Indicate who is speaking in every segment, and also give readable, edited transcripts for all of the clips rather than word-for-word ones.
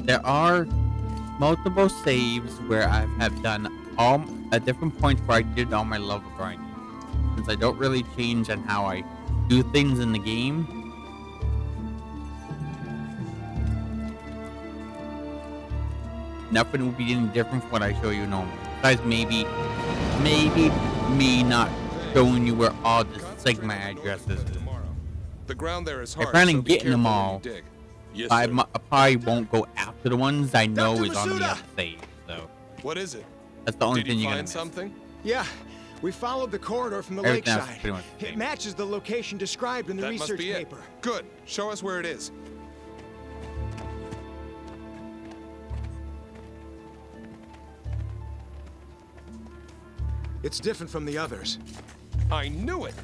Speaker 1: There are multiple saves where I have done all at different points where I did all my level grinding. Since I don't really change on how I do things in the game, nothing will be any different from what I show you normally. Besides maybe me not showing you where all the Sigma addresses is.
Speaker 2: The ground there is hard,
Speaker 1: I plan on
Speaker 2: so be
Speaker 1: getting them
Speaker 2: careful when
Speaker 1: all.
Speaker 2: you dig. Yes,
Speaker 1: I
Speaker 2: sir.
Speaker 1: probably won't go after the ones I know
Speaker 3: Dr.
Speaker 1: is on the
Speaker 3: Masuda!
Speaker 1: other save. So
Speaker 2: What is it?
Speaker 1: that's the only
Speaker 2: Did
Speaker 1: thing
Speaker 2: you
Speaker 1: you're gonna
Speaker 2: find
Speaker 1: miss.
Speaker 2: something?
Speaker 3: Yeah, we followed the corridor from the
Speaker 1: Everything else is
Speaker 3: lakeside.
Speaker 1: pretty much the
Speaker 3: It
Speaker 1: same.
Speaker 3: matches the location described in the
Speaker 2: That must
Speaker 3: research
Speaker 2: be it.
Speaker 3: paper.
Speaker 2: Good. Show us where it is.
Speaker 3: It's different from the others.
Speaker 2: I knew it.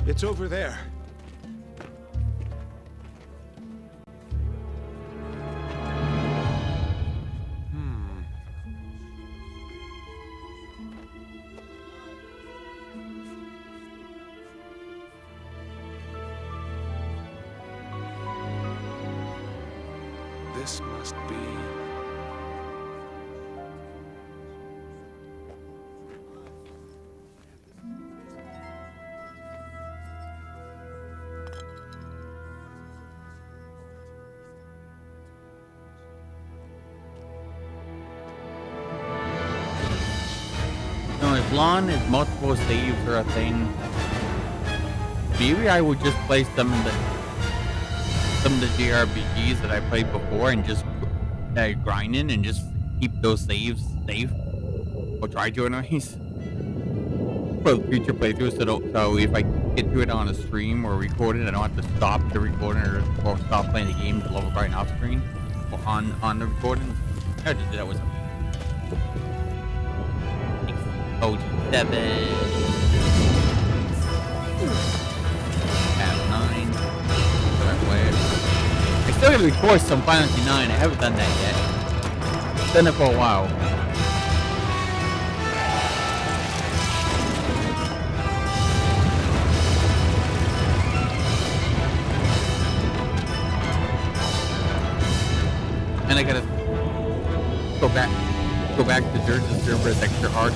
Speaker 3: It's over there.
Speaker 2: This must be...
Speaker 1: No, as long as multiple saves are a thing, maybe I would just play some of the JRPGs that I played before and just grind in and just keep those saves safe. Or try to anyways. For future playthroughs, so if I get to it on a stream or record it, I don't have to stop the recording or stop playing the game to level grind off screen or on the recording. I just did that with something. OG7. F9. I still gotta record some Final Fantasy 9. I haven't done that yet. I've done it for a while. And I gotta go back to Dirge's server. It's extra hard.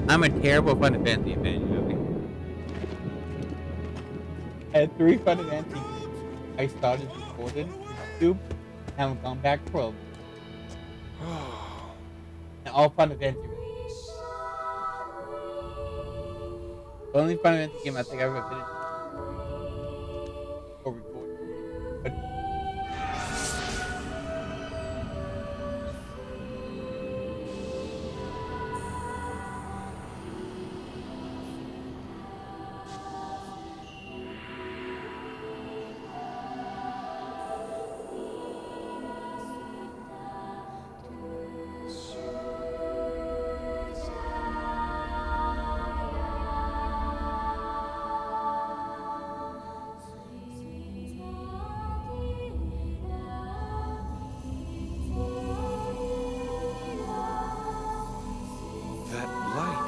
Speaker 1: I'm a terrible Final Fantasy fan, you know? I had 3 Final Fantasy games. I started recording YouTube, haven't gone back to them. And all Final Fantasy games. The only Final Fantasy game I think I ever finished or recorded. But
Speaker 2: that light.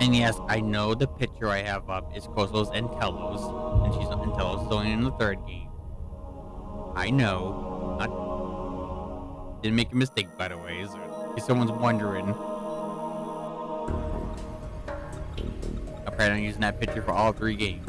Speaker 1: And yes, I know the picture I have up is Koso's and Telos, and she's Telos going in the 3rd game. I know. Didn't make a mistake, by the way, if someone's wondering. I plan on using that picture for all 3 games.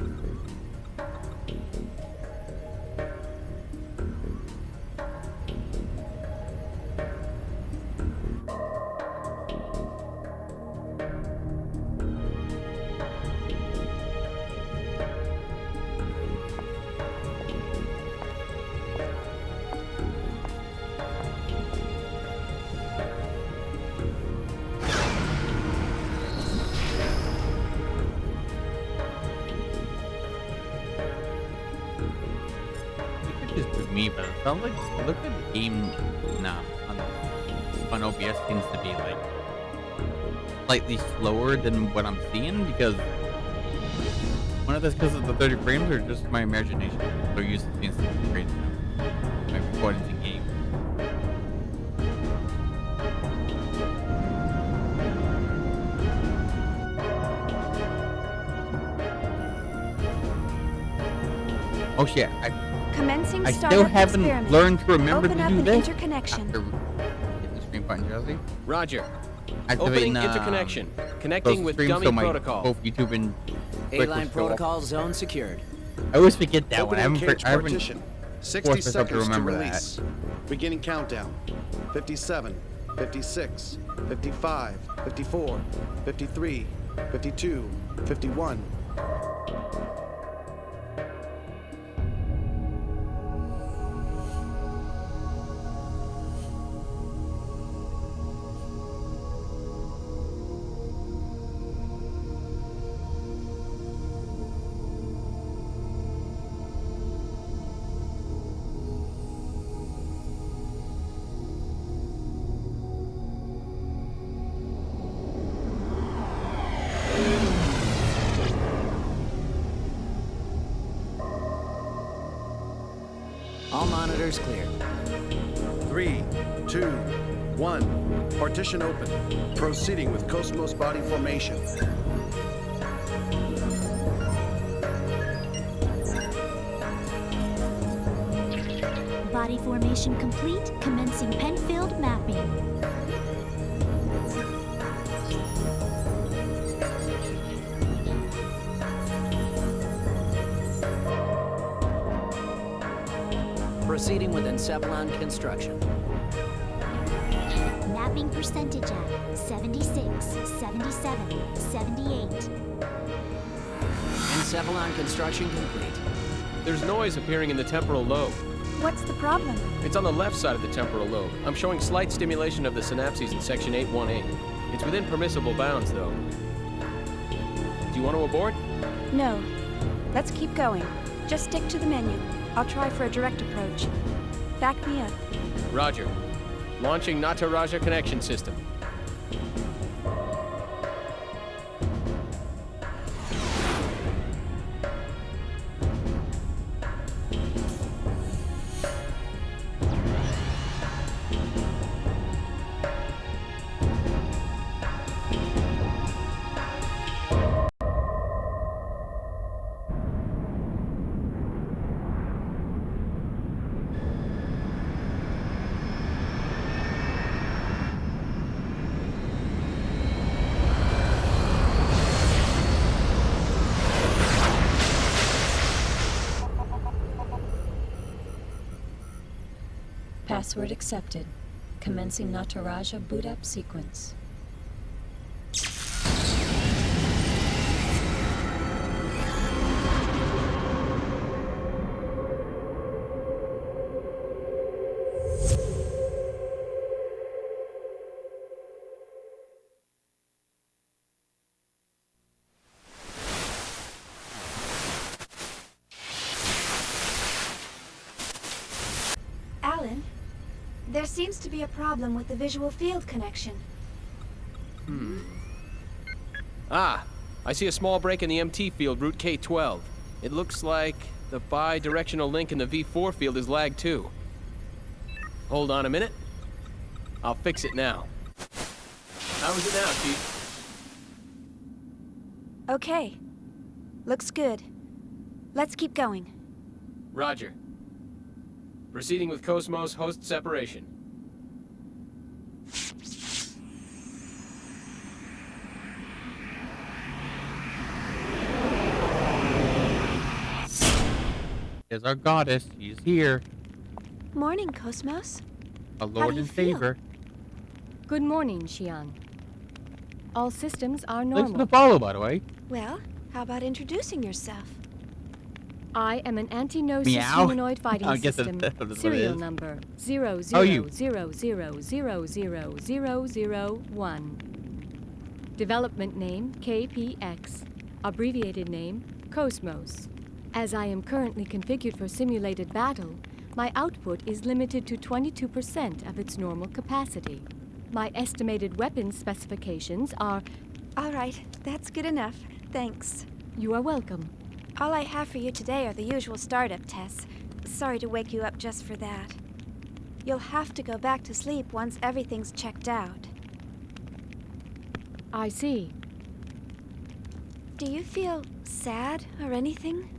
Speaker 1: just with me, but it sounds like it looks like the game on OBS seems to be like slightly slower than what I'm seeing, because one of that's because of the 30 frames or just my imagination. So used to seeing 60 frames now. My recordings in game. Oh shit!
Speaker 4: Commencing
Speaker 1: I
Speaker 4: startup
Speaker 1: still haven't
Speaker 4: experiment.
Speaker 1: learned to remember
Speaker 4: Open
Speaker 1: to
Speaker 4: up
Speaker 1: do
Speaker 4: an
Speaker 1: this.
Speaker 4: interconnection.
Speaker 1: After hitting the stream button, Josie.
Speaker 5: Roger.
Speaker 1: Activating
Speaker 5: Opening interconnection. Connecting with
Speaker 1: streams,
Speaker 5: dummy
Speaker 1: so my
Speaker 5: protocol.
Speaker 1: both YouTube and Twitch
Speaker 6: A-line
Speaker 1: will show up.
Speaker 6: protocol zone secured.
Speaker 1: I always forget that one. I
Speaker 7: Opening
Speaker 1: haven't.
Speaker 7: cage
Speaker 1: I haven't
Speaker 7: partition. 60
Speaker 1: forced myself to
Speaker 7: seconds to
Speaker 1: remember
Speaker 7: release. Beginning countdown. 57, 56, 55, 54, 53, 52, 51.
Speaker 6: All monitors clear.
Speaker 7: 3, 2, 1. Partition open. Proceeding with Cosmos body formation.
Speaker 8: Body formation complete. Commencing Penfield mapping.
Speaker 6: Proceeding with Encephalon construction.
Speaker 8: Mapping percentage at 76, 77, 78.
Speaker 6: Encephalon construction complete.
Speaker 5: There's noise appearing in the temporal lobe.
Speaker 4: What's the problem?
Speaker 5: It's on the left side of the temporal lobe. I'm showing slight stimulation of the synapses in section 818. It's within permissible bounds, though. Do you want to abort?
Speaker 4: No. Let's keep going. Just stick to the menu. I'll try for a direct approach. Back me up.
Speaker 5: Roger. Launching Nataraja connection system.
Speaker 9: Password accepted. Commencing Nataraja boot up sequence.
Speaker 4: Alan, there seems to be a problem with the visual field connection.
Speaker 5: Ah, I see a small break in the MT field, route K12. It looks like the bi-directional link in the V4 field is lagged too. Hold on a minute. I'll fix it now. How is it now, Chief?
Speaker 4: Okay. Looks good. Let's keep going.
Speaker 5: Roger. Proceeding with Cosmos host separation.
Speaker 1: Is our goddess. She's here.
Speaker 4: Morning, Cosmos.
Speaker 1: A
Speaker 4: do
Speaker 1: lord
Speaker 4: you
Speaker 1: and
Speaker 4: feel?
Speaker 1: savior.
Speaker 9: Good morning, Xian. All systems are
Speaker 1: Thanks for
Speaker 9: normal.
Speaker 1: the follow, by the way.
Speaker 4: Well, how about introducing yourself?
Speaker 9: I am an anti-gnosis
Speaker 1: Meow.
Speaker 9: humanoid fighting
Speaker 1: I guess
Speaker 9: system.
Speaker 1: that's what it
Speaker 9: Serial
Speaker 1: is.
Speaker 9: number
Speaker 1: Oh, you.
Speaker 9: 000000001. Development name KPX. Abbreviated name Cosmos. As I am currently configured for simulated battle,
Speaker 10: My output is limited to 22% of its normal capacity. My estimated weapons specifications are...
Speaker 4: All right, that's good enough. Thanks.
Speaker 10: You are welcome.
Speaker 4: All I have for you today are the usual startup tests. Sorry to wake you up just for that. You'll have to go back to sleep once everything's checked out.
Speaker 10: I see.
Speaker 4: Do you feel sad or anything?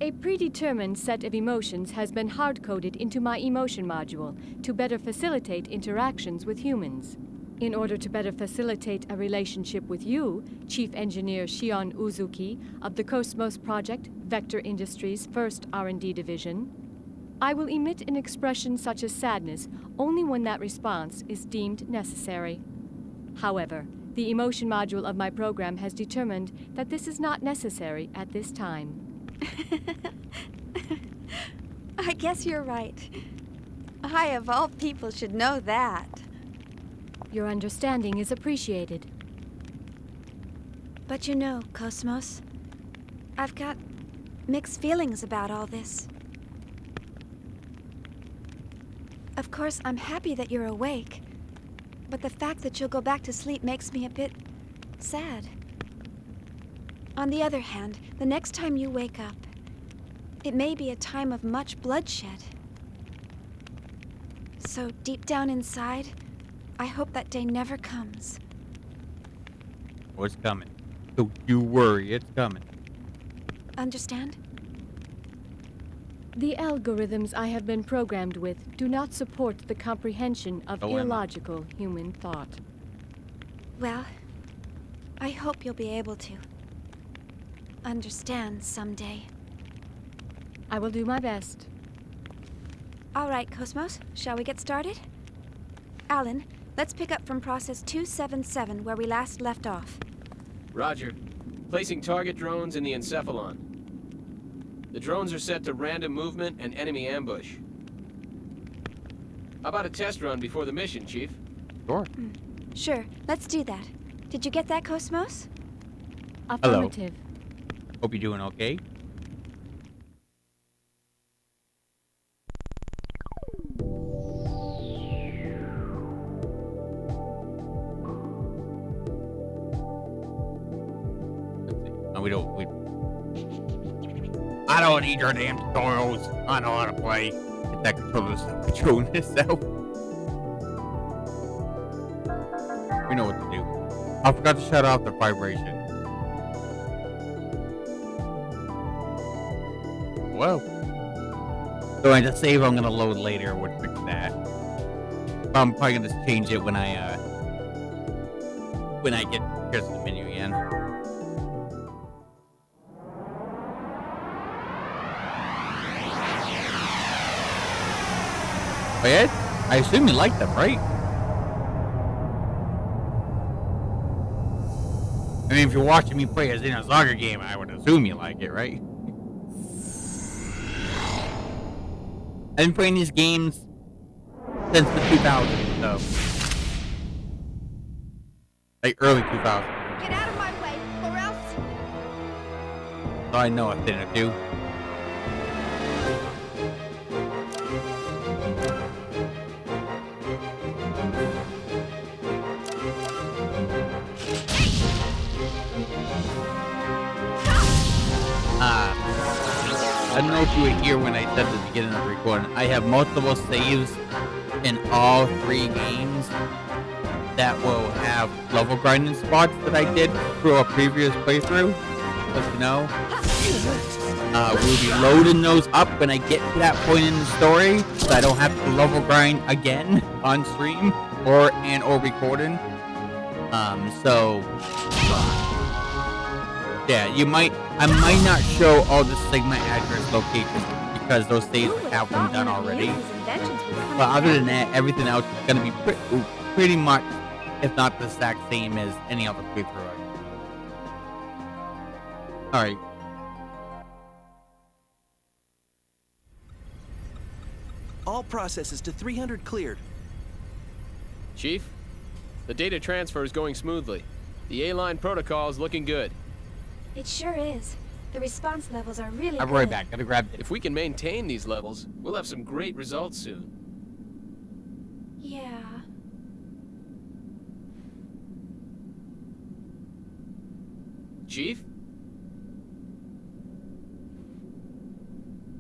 Speaker 10: A predetermined set of emotions has been hard-coded into my emotion module to better facilitate interactions with humans. In order to better facilitate a relationship with you, Chief Engineer Shion Uzuki of the Cosmos Project, Vector Industries' first R&D division, I will emit an expression such as sadness only when that response is deemed necessary. However, the emotion module of my program has determined that this is not necessary at this time.
Speaker 4: I guess you're right. I, of all people, should know that.
Speaker 10: Your understanding is appreciated.
Speaker 4: But you know, Cosmos, I've got mixed feelings about all this. Of course, I'm happy that you're awake, but the fact that you'll go back to sleep makes me a bit sad. On the other hand, the next time you wake up, it may be a time of much bloodshed. So deep down inside, I hope that day never comes.
Speaker 1: Oh, it's coming. Don't you worry, it's coming.
Speaker 4: Understand?
Speaker 10: The algorithms I have been programmed with do not support the comprehension of illogical human thought.
Speaker 4: Well, I hope you'll be able to understand someday.
Speaker 10: I will do my best.
Speaker 4: All right, Cosmos, shall we get started? Alan, let's pick up from process 277 where we last left off.
Speaker 5: Roger. Placing target drones in the encephalon. The drones are set to random movement and enemy ambush. How about a test run before the mission, Chief?
Speaker 1: Sure.
Speaker 4: Sure, let's do that. Did you get that, Cosmos?
Speaker 10: Affirmative.
Speaker 1: Hope you're doing okay. I don't need your damn tutorials. I know how to play. Get that controller stuff controlling itself. We know what to do. I forgot to shut off the vibration. Whoa. So I just save I'm gonna load later would fix that. I'm probably gonna just change it when I get here's the menu again. Oh, yeah? I assume you like them, right? I mean, if you're watching me play a Xenosaga game, I would assume you like it, right? I've been playing these games since the 2000s, so. Like, early 2000s.
Speaker 4: Get out of my way, or else...
Speaker 1: So I know a thing or two. I don't know if you were here when I said at the beginning of the recording. I have multiple saves in all 3 games that will have level grinding spots that I did through a previous playthrough. Let you know. We'll be loading those up when I get to that point in the story, so I don't have to level grind again on stream or recording. So yeah, I might not show all the Sigma address locations because those saves have been done already. But other than that, everything else is going to be pretty much, if not the exact same as any other playthrough. Alright.
Speaker 11: All processes to 300 cleared.
Speaker 5: Chief, the data transfer is going smoothly. The A-line protocol is looking good.
Speaker 4: It sure is. The response levels are really
Speaker 1: I'll be
Speaker 4: good.
Speaker 1: right back. Gotta grab it.
Speaker 5: If we can maintain these levels, we'll have some great results soon.
Speaker 4: Yeah.
Speaker 5: Chief?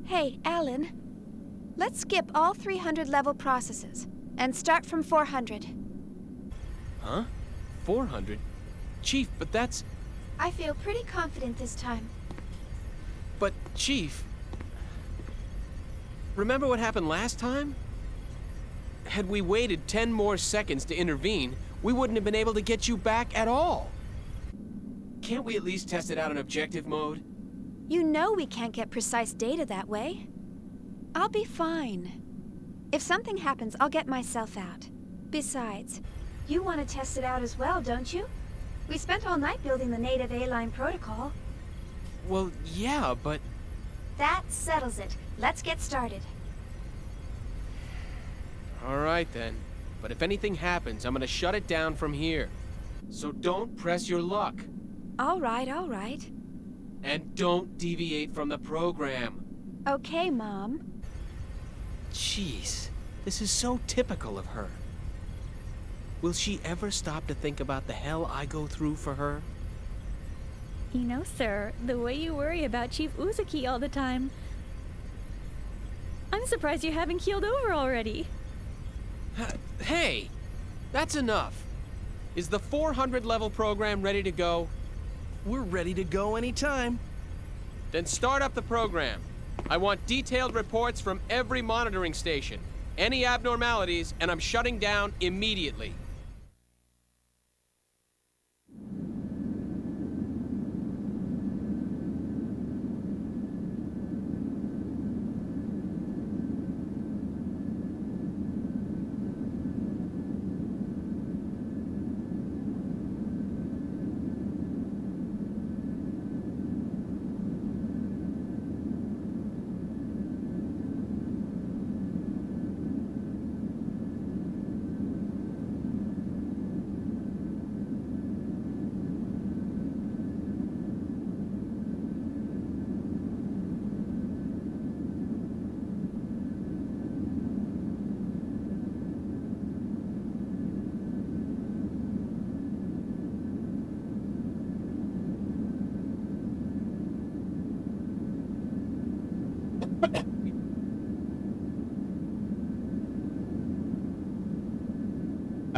Speaker 4: Hey, Alan. Let's skip all 300 level processes and start from 400.
Speaker 5: Huh? 400? Chief, but that's...
Speaker 4: I feel pretty confident this time.
Speaker 5: But, Chief... Remember what happened last time? Had we waited 10 more seconds to intervene, we wouldn't have been able to get you back at all. Can't we at least test it out in objective mode?
Speaker 4: You know we can't get precise data that way. I'll be fine. If something happens, I'll get myself out. Besides, you want to test it out as well, don't you? We spent all night building the native A-line protocol.
Speaker 5: Well, yeah, but...
Speaker 4: That settles it. Let's get started.
Speaker 5: All right, then. But if anything happens, I'm gonna shut it down from here. So don't press your luck.
Speaker 4: All right, all right.
Speaker 5: And don't deviate from the program.
Speaker 4: Okay, Mom.
Speaker 5: Jeez, this is so typical of her. Will she ever stop to think about the hell I go through for her?
Speaker 12: You know, sir, the way you worry about Chief Uzuki all the time, I'm surprised you haven't keeled over already.
Speaker 5: Hey, that's enough. Is the 400 level program ready to go?
Speaker 11: We're ready to go anytime.
Speaker 5: Then start up the program. I want detailed reports from every monitoring station. Any abnormalities, and I'm shutting down immediately.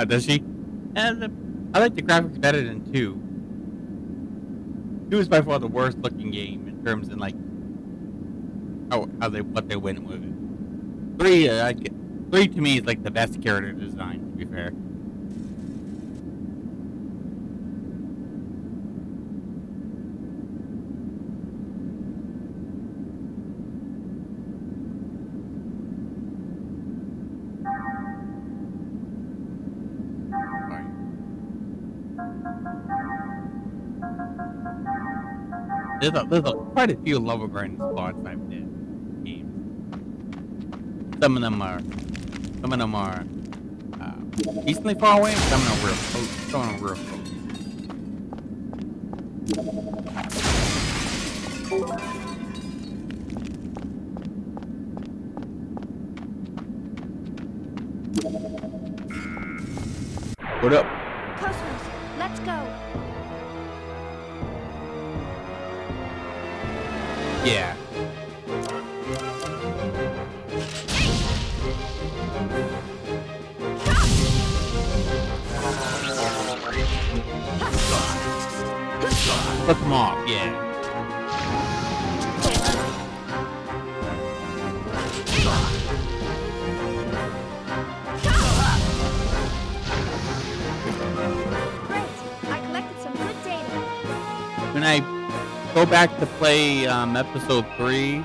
Speaker 1: Does she? And I like the graphics better than 2. 2 is by far the worst looking game in terms of like what they went with it. 3, 3 to me is like the best character design, to be fair. There's quite a few level grinding spots I've did in games. Some of them are decently far away, and some of them are real close. Some of them are real close. What up?
Speaker 4: Cosmos, let's go.
Speaker 1: Yeah. Flip them off, yeah.
Speaker 4: Great. I collected some good data.
Speaker 1: When I go back to play episode 3,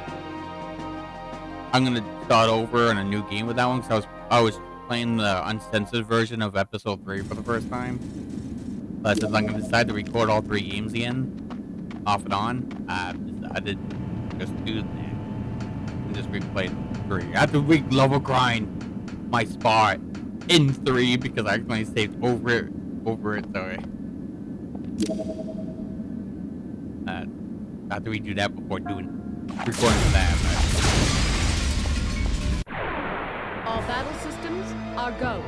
Speaker 1: I'm gonna start over in a new game with that one because I was playing the uncensored version of episode 3 for the first time. But since I'm gonna decide to record all 3 games again, off and on, I decided just do that and just replay 3. I have to level grind my spot in 3 because I accidentally saved over it. Sorry. after we do that before recording for that.
Speaker 10: All battle systems are go.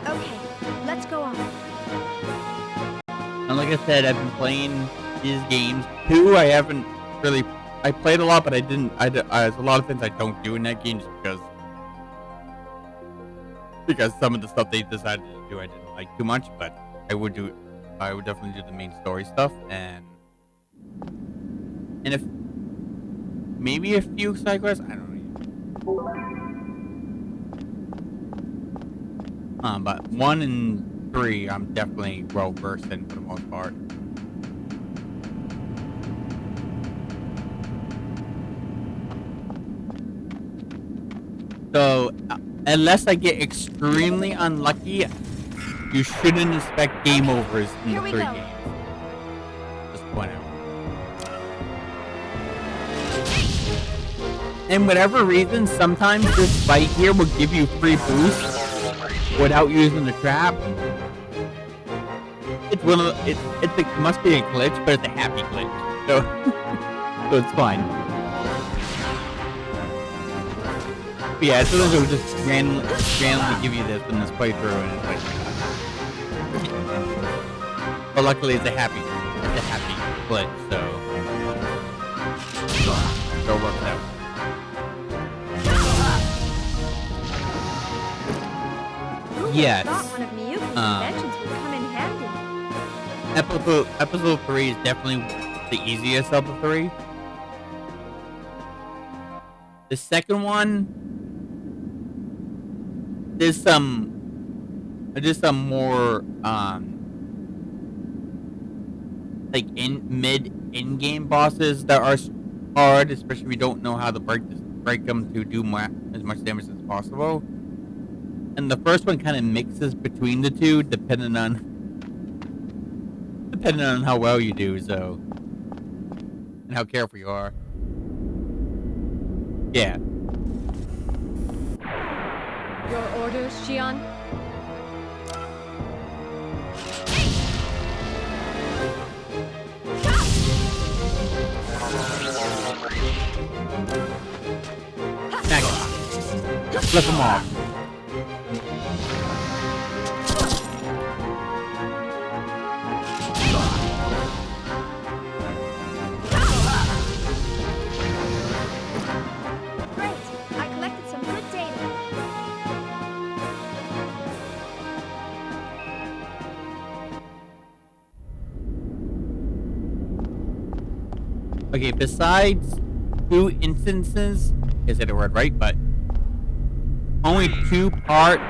Speaker 4: Okay, let's go on.
Speaker 1: And like I said, I've been playing these games. 2, I haven't really. I played a lot, but I didn't. There's a lot of things I don't do in that game just because some of the stuff they decided to do I didn't like too much. But I would definitely do the main story stuff and if maybe a few side quests. I don't know. But 1 and 3, I'm definitely well versed in for the most part. So, unless I get extremely unlucky, you shouldn't expect game overs in the 3 games. Just point out. And whatever reason, sometimes this fight here will give you free boosts without using the trap. It's one of the, it must be a glitch, but it's a happy glitch. So, so it's fine. But yeah, sometimes it will just randomly give you this in this playthrough, and it's like. But luckily, it's a happy glitch, so it works out. Yes.
Speaker 4: Thought one of Miyuki's inventions would come in handy.
Speaker 1: Episode 3 is definitely the easiest of the 3. The second one, there's some more like in-game bosses that are hard, especially if you don't know how to break them to do as much damage as possible. And the first one kind of mixes between the two, depending on how well you do, so, and how careful you are. Yeah.
Speaker 10: Your orders, Xion?
Speaker 1: Snag it. Flip them off. Okay, besides 2 instances, is it a word right? But only 2 parts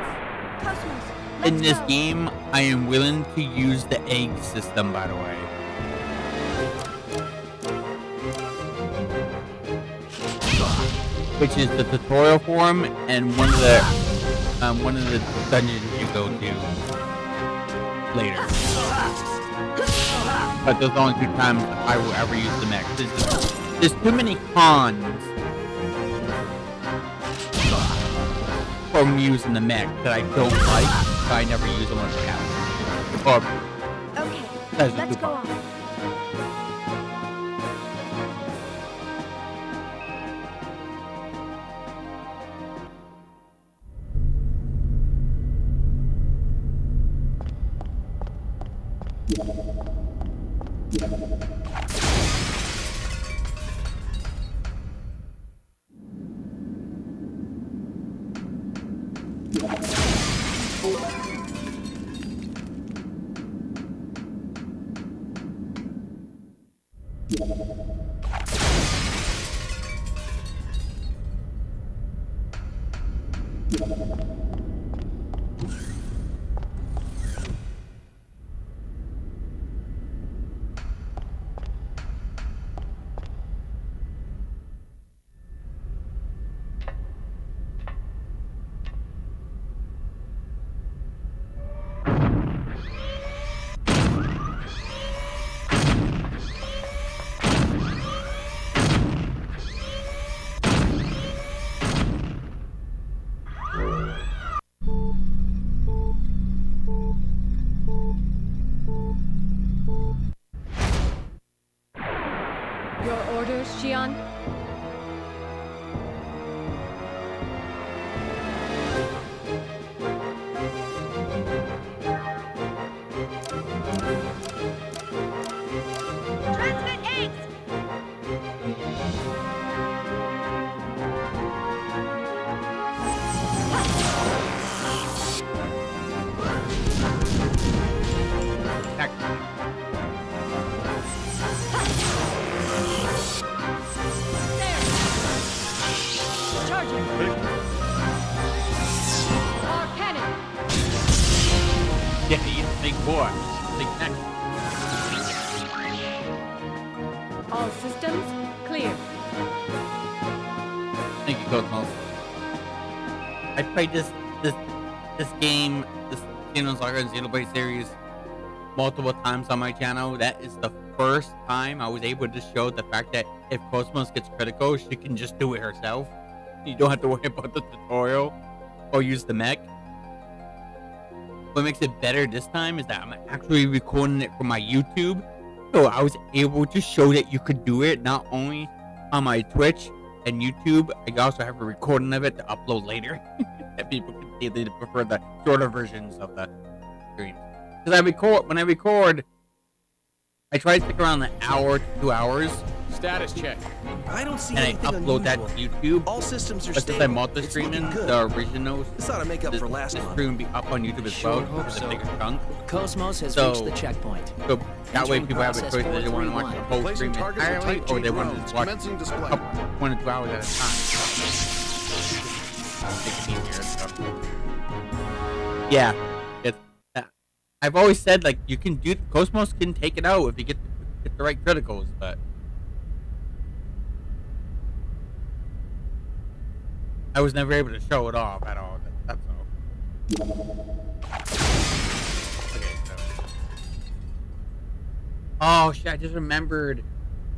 Speaker 1: in this game I am willing to use the egg system, by the way. Which is the tutorial form and one of the dungeons you go to later. But those are the only 2 times I will ever use the mech. There's too many cons from using the mech that I don't like, so I never use them on the couch.
Speaker 4: Okay, let's go on.
Speaker 1: Big boy. Big neck.
Speaker 10: All systems clear.
Speaker 1: Thank you, Cosmos. I played this game, this Xenosaga and Xenoblade series multiple times on my channel. That is the first time I was able to show the fact that if Cosmos gets critical, she can just do it herself. You don't have to worry about the tutorial or use the mech. What makes it better this time is that I'm actually recording it for my YouTube. So I was able to show that you could do it not only on my Twitch and YouTube, I also have a recording of it to upload later. That people can see. They prefer the shorter versions of the streams. Because when I record, I try to stick around an hour to 2 hours.
Speaker 5: Status check.
Speaker 11: I don't see
Speaker 1: And I
Speaker 11: anything
Speaker 1: upload that
Speaker 11: unusual.
Speaker 1: to YouTube.
Speaker 11: All systems are
Speaker 1: But since
Speaker 11: stable.
Speaker 1: I'm multi-streaming,
Speaker 11: It's looking
Speaker 1: the
Speaker 11: good.
Speaker 1: originals,
Speaker 11: This ought to make up for last
Speaker 1: this
Speaker 11: month.
Speaker 1: stream will be up on YouTube as
Speaker 6: Sure
Speaker 1: well.
Speaker 6: hope
Speaker 1: It's a
Speaker 6: so.
Speaker 1: bigger chunk.
Speaker 6: Cosmos has
Speaker 1: So-
Speaker 6: reached the checkpoint.
Speaker 1: So that way
Speaker 6: Entering
Speaker 1: people have a
Speaker 6: process
Speaker 1: choice if they want to watch the
Speaker 6: 431.
Speaker 1: whole
Speaker 7: Placing
Speaker 1: stream
Speaker 7: targets with
Speaker 1: entirely,
Speaker 7: type
Speaker 1: or
Speaker 7: G
Speaker 1: they want to
Speaker 7: drones.
Speaker 1: just watch
Speaker 7: Commencing display.
Speaker 1: 1 to 2 hours at a time. Make it easier, so. Yeah, it's. I've always said like you can do. Cosmos can take it out if you get the right criticals, but I was never able to show it off at all. That's all. Okay, so. Oh shit! I just remembered.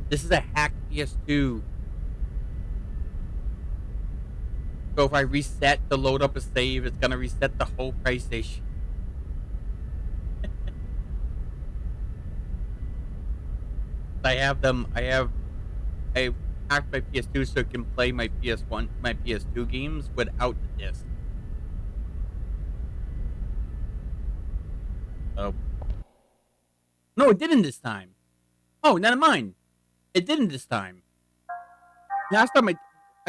Speaker 1: This is a hacked PS2. So if I reset to load up a save, it's gonna reset the whole PlayStation. I hacked my PS2 so it can play my PS2 games without the disc. Oh. No, it didn't this time. Oh, never mind. It didn't this time. Last time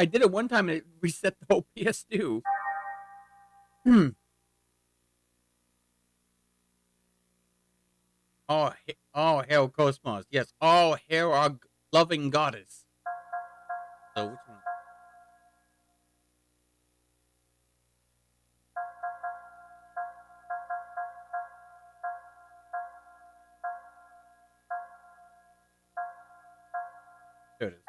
Speaker 1: I did it one time and it reset the whole PS2. Oh, hail Cosmos. Yes. Oh, hail our loving goddess. So which one? There it is.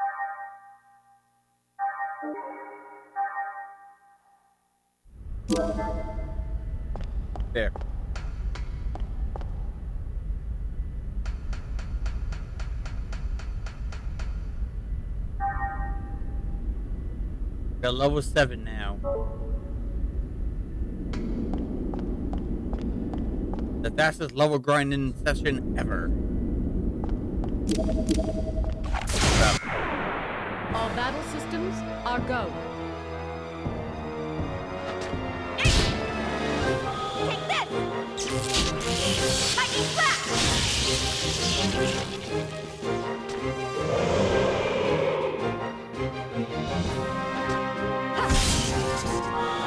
Speaker 1: There. We're level 7 now. The fastest level grinding session ever.
Speaker 10: All battle systems are go.
Speaker 8: Take this! Lightning flash!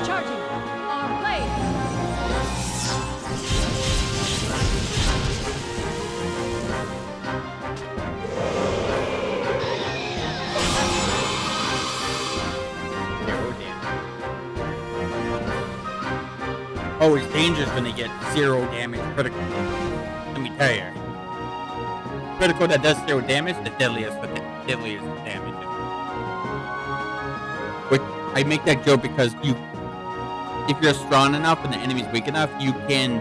Speaker 10: Charging. Our blade.
Speaker 1: Oh, it's dangerous when they get 0 damage critical. Let me tell you. Critical that does 0 damage, the deadliest damage. Which I make that joke because if you're strong enough and the enemy's weak enough, you can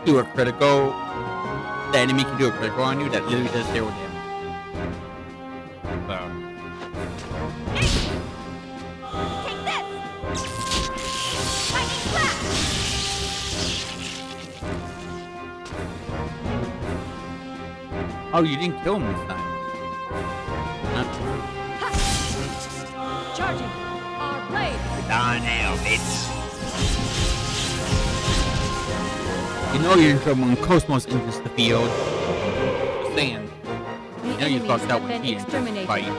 Speaker 1: do a critical. The enemy can do a critical on you that literally does 0 damage. So.
Speaker 8: Take this! Lightning flash!
Speaker 1: Oh, you didn't kill him this time. Huh?
Speaker 10: Charging. Our blade.
Speaker 1: Die now, bitch. You know you're in trouble when Cosmos enters the field. Just saying.
Speaker 10: The
Speaker 1: You know you
Speaker 10: enemies
Speaker 1: fucked up
Speaker 10: have
Speaker 1: when
Speaker 10: been
Speaker 1: he enters the
Speaker 10: exterminated.
Speaker 1: fight.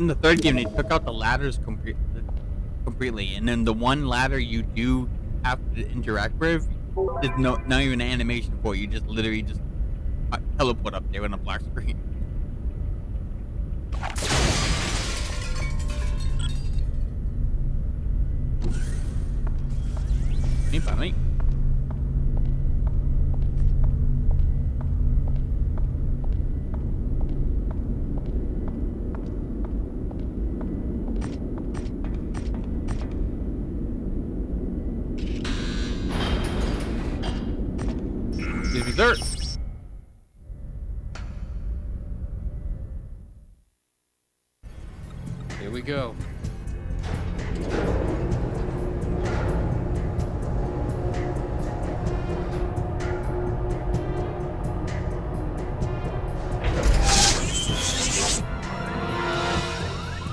Speaker 1: In the third game, they took out the ladders completely, and then the one ladder you do have to interact with, there's not even an animation for it. You just literally just teleport up there on a black screen. Hey, finally. Excuse me, sir.
Speaker 5: Here we go.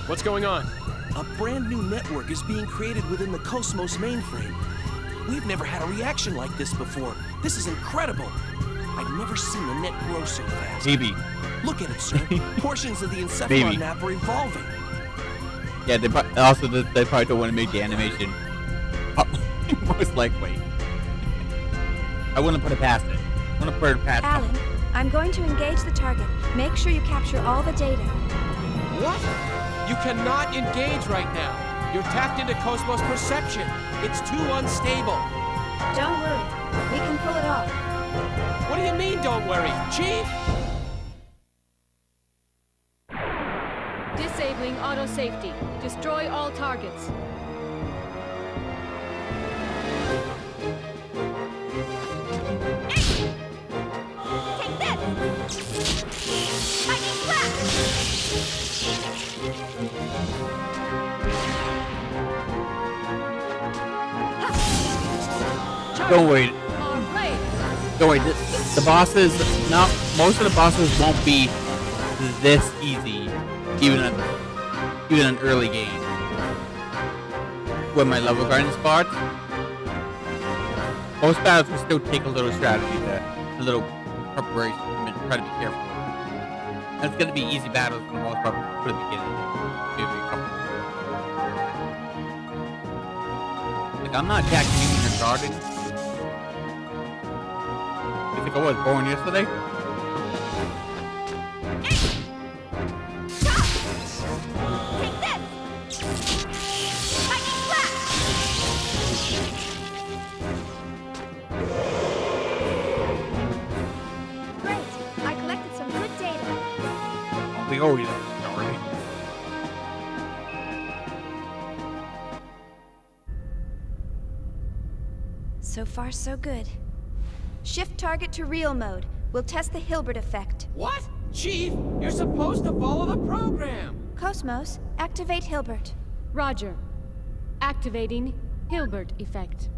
Speaker 5: What's going on?
Speaker 11: A brand new network is being created within the Cosmos mainframe. We've never had a reaction like this before. This is incredible. I've never seen the net grow so fast.
Speaker 1: Maybe.
Speaker 11: Look at it, sir. Portions of the
Speaker 1: Maybe.
Speaker 11: Encephalon map are evolving.
Speaker 1: Yeah, they probably don't want to make the animation. Most likely. I wouldn't put it past it. I wouldn't put it past it.
Speaker 4: Alan, I'm going to engage the target. Make sure you capture all the data.
Speaker 5: What? You cannot engage right now. You're tapped into Cosmos perception. It's too unstable.
Speaker 4: Don't worry. We can pull it off.
Speaker 5: What do you mean, don't worry? Chief?
Speaker 10: Disabling auto safety. Destroy all targets.
Speaker 8: Take this! Lightning flash!
Speaker 1: Don't worry.
Speaker 10: Our blade.
Speaker 1: Don't worry. The bosses, not most of the bosses won't be this easy, even in early game. With my level garden spots, most battles will still take a little strategy there, a little preparation, and try to be careful. It's gonna be easy battles for the most part for the beginning. Maybe a couple. Like I'm not attacking you in your garden. You think I was born yesterday?
Speaker 8: Take this! Lightning flash!
Speaker 4: Great. I collected some good data.
Speaker 1: We always already.
Speaker 4: So far, so good. Shift target to real mode. We'll test the Hilbert effect.
Speaker 5: What? Chief, you're supposed to follow the program.
Speaker 4: Cosmos, activate Hilbert.
Speaker 10: Roger. Activating Hilbert effect.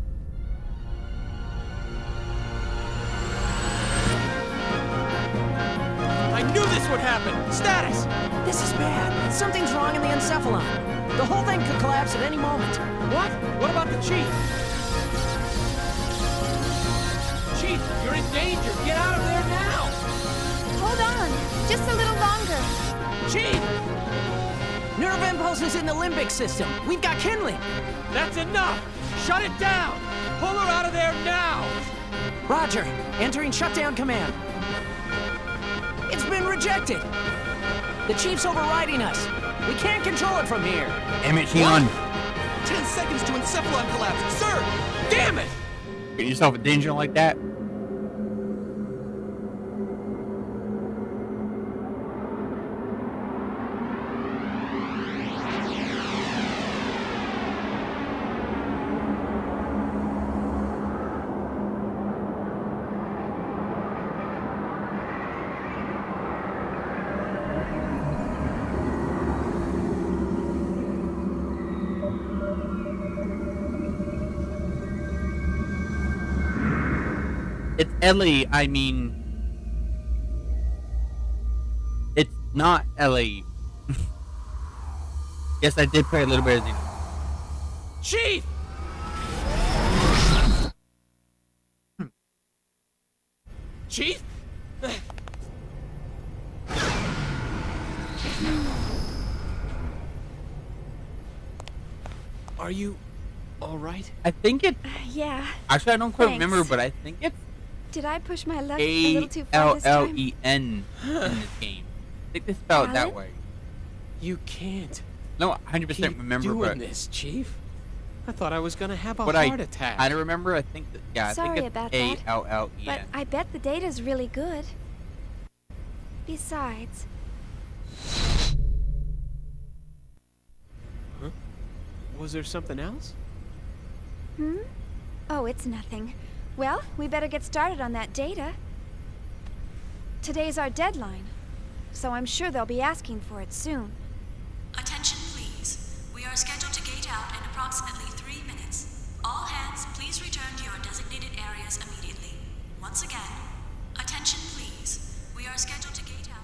Speaker 5: I knew this would happen. Status.
Speaker 6: This is bad. Something's wrong in the Encephalon. The whole thing could collapse at any moment.
Speaker 5: What? What about the chief? Chief, you're in danger. Get out of there now.
Speaker 4: Hold on. Just a little longer.
Speaker 5: Chief!
Speaker 6: Nerve impulses in the limbic system. We've got kindling.
Speaker 5: That's enough. Shut it down. Pull her out of there now.
Speaker 6: Roger. Entering shutdown command. It's been rejected. The chief's overriding us. We can't control it from here.
Speaker 1: Damn it, Shion.
Speaker 11: 10 seconds to Encephalon collapse. Sir!
Speaker 5: Damn it!
Speaker 1: Get yourself in danger like that. It's Ellie, I mean... It's not Ellie. Yes, I did play a little bit of Xeno.
Speaker 5: Chief! Chief? Are you all right?
Speaker 1: I think it.
Speaker 4: Yeah.
Speaker 1: Actually, I don't quite
Speaker 4: Thanks.
Speaker 1: remember, but I think it's
Speaker 4: Did I push my luck a little too far this time?
Speaker 1: ALLEN in this game. I think they spell it that
Speaker 4: Allen?
Speaker 1: way.
Speaker 5: You can't.
Speaker 1: No, 100%
Speaker 5: Keep
Speaker 1: remember,
Speaker 5: doing
Speaker 1: but
Speaker 5: this, Chief. I thought I was gonna have a
Speaker 1: what
Speaker 5: heart
Speaker 1: I
Speaker 5: attack.
Speaker 1: kind of remember, I think that, yeah, I
Speaker 4: Sorry
Speaker 1: think
Speaker 4: about
Speaker 1: it's
Speaker 4: that.
Speaker 1: ALLEN.
Speaker 4: But I bet the data's really good. Besides,
Speaker 5: Huh? Was there something else?
Speaker 4: oh, it's nothing. Well, we better get started on that data. Today's our deadline, so I'm sure they'll be asking for it soon.
Speaker 9: Attention, please. We are scheduled to gate out in approximately 3 minutes. All hands, please return to your designated areas immediately. Once again, attention, please. We are scheduled to gate out.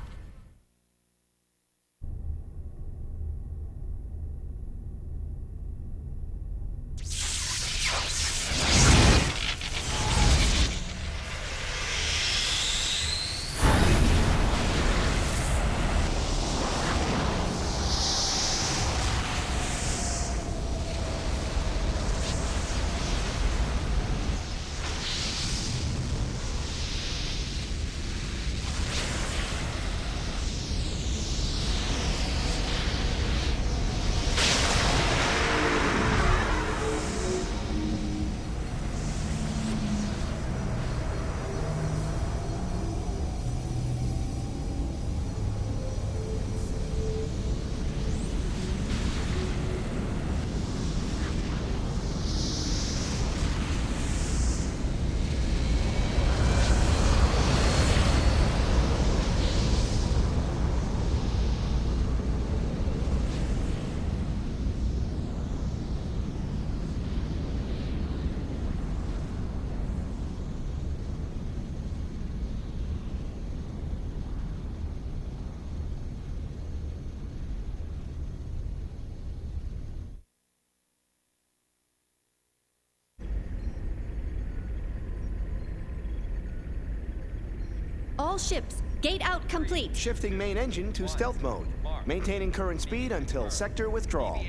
Speaker 12: All ships, gate out complete.
Speaker 13: Shifting main engine to stealth mode. Maintaining current speed until sector withdrawal.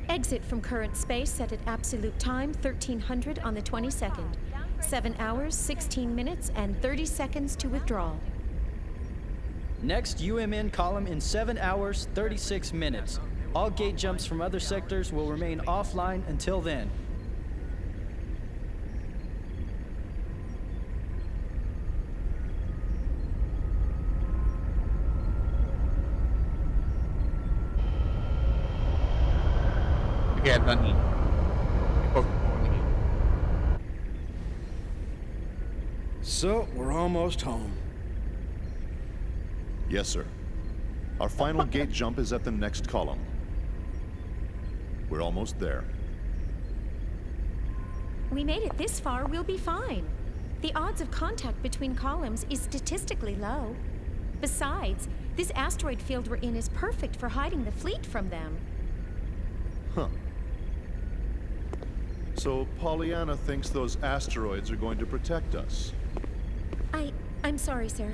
Speaker 12: Exit from current space set at absolute time 1300 on the 22nd. 7 hours, 16 minutes, and 30 seconds to withdrawal.
Speaker 14: Next UMN column in 7 hours, 36 minutes. All gate jumps from other sectors will remain offline until then.
Speaker 1: Okay, I've done
Speaker 7: So, we're almost home.
Speaker 15: Yes, sir. Our final gate jump is at the next column. We're almost there.
Speaker 12: We made it this far, we'll be fine. The odds of contact between columns is statistically low. Besides, this asteroid field we're in is perfect for hiding the fleet from them.
Speaker 15: Huh. So Pollyanna thinks those asteroids are going to protect us.
Speaker 12: I'm sorry, sir.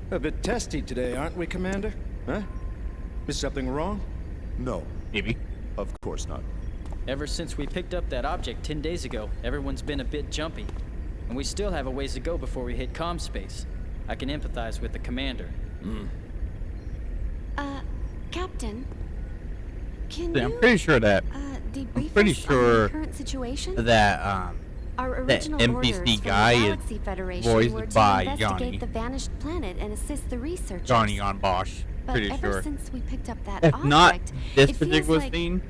Speaker 3: A bit testy today, aren't we, Commander? Huh? Is something wrong?
Speaker 15: No.
Speaker 1: Maybe.
Speaker 15: Of course not.
Speaker 14: Ever since we picked up that object 10 days ago, everyone's been a bit jumpy. And we still have a ways to go before we hit comm space. I can empathize with the commander.
Speaker 4: Captain, can
Speaker 1: I'm
Speaker 4: you
Speaker 1: pretty sure that
Speaker 4: debrief
Speaker 1: pretty
Speaker 4: us
Speaker 1: sure
Speaker 4: on the current situation?
Speaker 1: that
Speaker 4: Our
Speaker 1: that
Speaker 4: original orders
Speaker 1: NPC
Speaker 4: from
Speaker 1: guy
Speaker 4: the
Speaker 1: is
Speaker 4: Galaxy Federation
Speaker 1: voiced
Speaker 4: were to
Speaker 1: by
Speaker 4: investigate
Speaker 1: Johnny.
Speaker 4: the vanished planet and assist the researchers.
Speaker 1: Johnny on Bosch.
Speaker 4: But
Speaker 1: Pretty
Speaker 4: ever
Speaker 1: sure.
Speaker 4: since we picked up that
Speaker 1: If
Speaker 4: object,
Speaker 1: not this
Speaker 4: it feels
Speaker 1: particular
Speaker 4: like
Speaker 1: scene,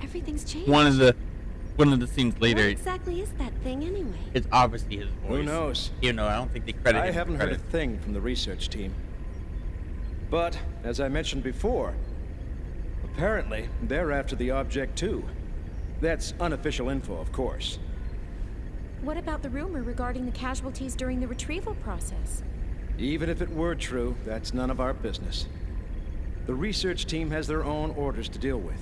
Speaker 4: everything's changed.
Speaker 1: one of the scenes later,
Speaker 4: What exactly is that thing anyway?
Speaker 1: it's obviously his voice.
Speaker 3: Who knows?
Speaker 1: You know, I don't think they credit him.
Speaker 3: I haven't heard a
Speaker 1: credit.
Speaker 3: thing from the research team. But, as I mentioned before, apparently they're after the object too. That's unofficial info, of course.
Speaker 12: What about the rumor regarding the casualties during the retrieval process?
Speaker 3: Even if it were true, that's none of our business. The research team has their own orders to deal with.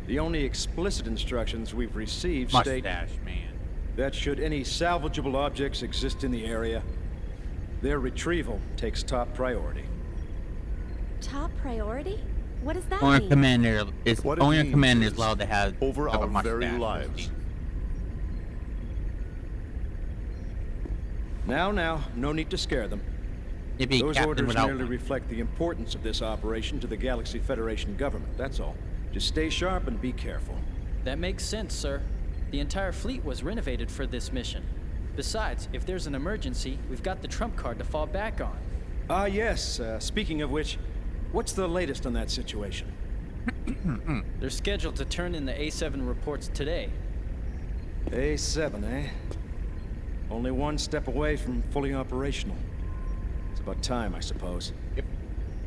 Speaker 3: The only explicit instructions we've received state
Speaker 1: Mustache man.
Speaker 3: that should any salvageable objects exist in the area, their retrieval takes top priority.
Speaker 4: Top priority?
Speaker 12: What does that
Speaker 1: Only
Speaker 12: mean?
Speaker 1: a commander is
Speaker 15: What it
Speaker 1: only a
Speaker 15: means
Speaker 1: commander is
Speaker 15: is,
Speaker 1: allowed to have
Speaker 15: over
Speaker 1: like, a
Speaker 15: our
Speaker 1: mustache,
Speaker 15: very
Speaker 1: it
Speaker 15: lives.
Speaker 1: seems.
Speaker 3: Now, no need to scare them.
Speaker 1: Maybe
Speaker 3: Those
Speaker 1: captain
Speaker 3: orders
Speaker 1: without
Speaker 3: merely
Speaker 1: one.
Speaker 3: reflect the importance of this operation to the Galaxy Federation government, that's all. Just stay sharp and be careful.
Speaker 14: That makes sense, sir. The entire fleet was renovated for this mission. Besides, if there's an emergency, we've got the trump card to fall back on.
Speaker 3: Ah, yes. Speaking of which, what's the latest on that situation?
Speaker 14: They're scheduled to turn in the A7 reports today.
Speaker 3: A7, eh? Only one step away from fully operational. It's about time, I suppose.
Speaker 1: Yep.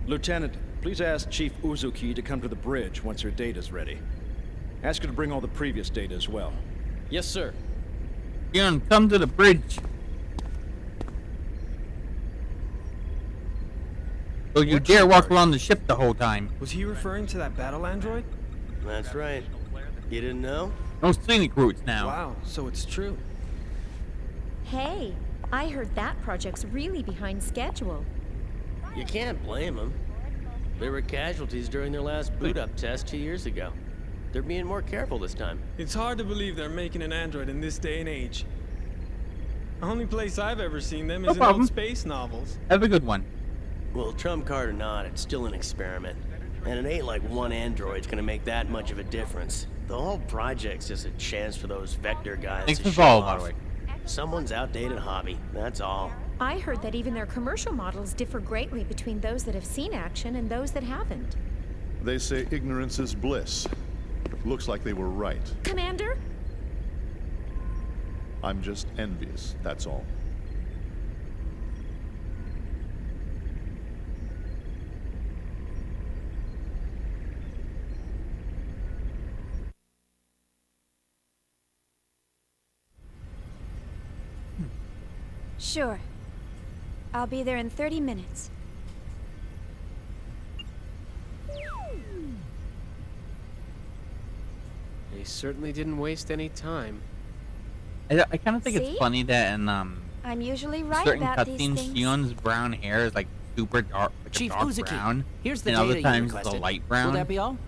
Speaker 3: Lieutenant, please ask Chief Uzuki to come to the bridge once her data's ready. Ask her to bring all the previous data as well.
Speaker 14: Yes, sir.
Speaker 1: Leon, come to the bridge. So you dare walk around the ship the whole time.
Speaker 16: Was he referring to that battle android?
Speaker 17: That's right. You didn't know?
Speaker 1: No scenic routes now.
Speaker 16: Wow, so it's true.
Speaker 12: Hey, I heard that project's really behind schedule.
Speaker 17: You can't blame them. There were casualties during their last boot-up test 2 years ago. They're being more careful this time.
Speaker 16: It's hard to believe they're making an android in this day and age. Only place I've ever seen them is in old space novels.
Speaker 1: Have a good one.
Speaker 17: Well, trump card or not, it's still an experiment. And it ain't like one android's gonna make that much of a difference. The whole project's just a chance for those Vector guys
Speaker 1: Thanks
Speaker 17: to
Speaker 1: for
Speaker 17: show
Speaker 1: follow, by
Speaker 17: off.
Speaker 1: the way.
Speaker 17: Someone's outdated hobby, that's all.
Speaker 12: I heard that even their commercial models differ greatly between those that have seen action and those that haven't.
Speaker 15: They say ignorance is bliss. Looks like they were right.
Speaker 12: Commander?
Speaker 15: I'm just envious, that's all.
Speaker 4: Sure. I'll be there in 30 minutes.
Speaker 5: They certainly didn't waste any time.
Speaker 1: I kind of think
Speaker 4: See?
Speaker 1: it's funny that in
Speaker 4: I'm usually right
Speaker 1: certain
Speaker 4: about these
Speaker 1: cutscenes,
Speaker 4: things.
Speaker 1: Shion's brown hair is like super dark, like
Speaker 6: Chief
Speaker 1: a dark
Speaker 6: Uzuki,
Speaker 1: brown.
Speaker 6: here's the
Speaker 1: and
Speaker 6: data
Speaker 1: other
Speaker 6: you
Speaker 1: times it's a
Speaker 6: requested.
Speaker 1: light brown.
Speaker 6: Will that be all?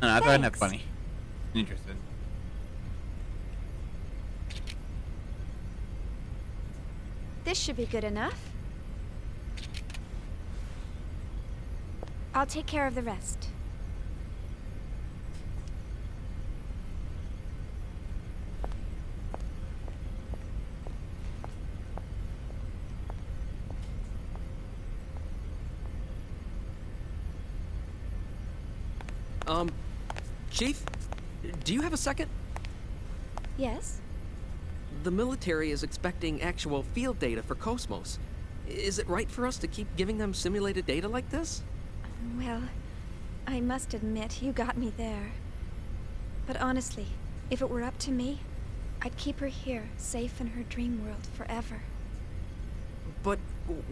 Speaker 1: I find that
Speaker 4: Thanks.
Speaker 1: funny. Interesting.
Speaker 4: This should be good enough. I'll take care of the rest.
Speaker 6: Chief, do you have a second?
Speaker 4: Yes?
Speaker 6: The military is expecting actual field data for Cosmos. Is it right for us to keep giving them simulated data like this?
Speaker 4: Well, I must admit, you got me there. But honestly, if it were up to me, I'd keep her here, safe in her dream world forever.
Speaker 6: But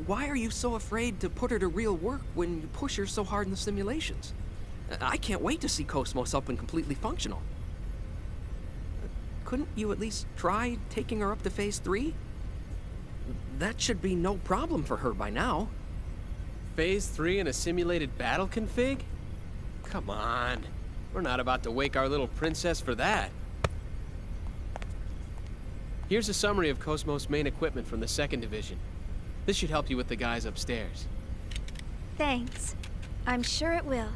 Speaker 6: why are you so afraid to put her to real work when you push her so hard in the simulations? I can't wait to see Cosmos up and completely functional. Couldn't you at least try taking her up to Phase 3? That should be no problem for her by now.
Speaker 5: Phase 3 in a simulated battle config? Come on. We're not about to wake our little princess for that. Here's a summary of Cosmos' main equipment from the 2nd Division. This should help you with the guys upstairs.
Speaker 4: Thanks. I'm sure it will.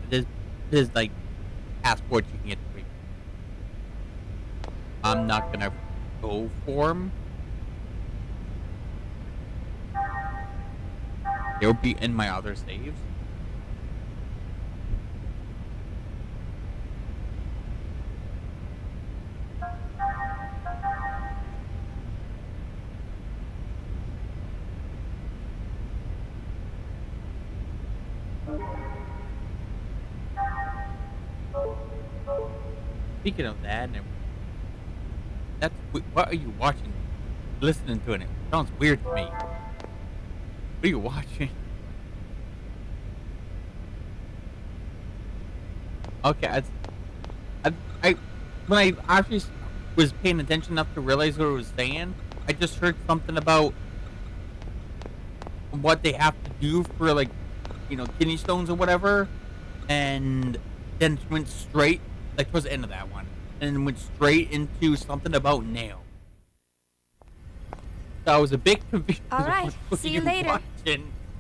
Speaker 4: This is like passport you can get free.
Speaker 1: I'm not gonna go for them. They'll be in my other saves. Speaking of that, that's what are you watching? Listening to it. It sounds weird to me. What are you watching? Okay, I when I actually was paying attention enough to realize what it was saying, I just heard something about what they have to do for, like, you know, kidney stones or whatever, and then went straight, like, towards the end of that one, and went straight into something about nail. So I was a bit confused.
Speaker 4: All right, see you later.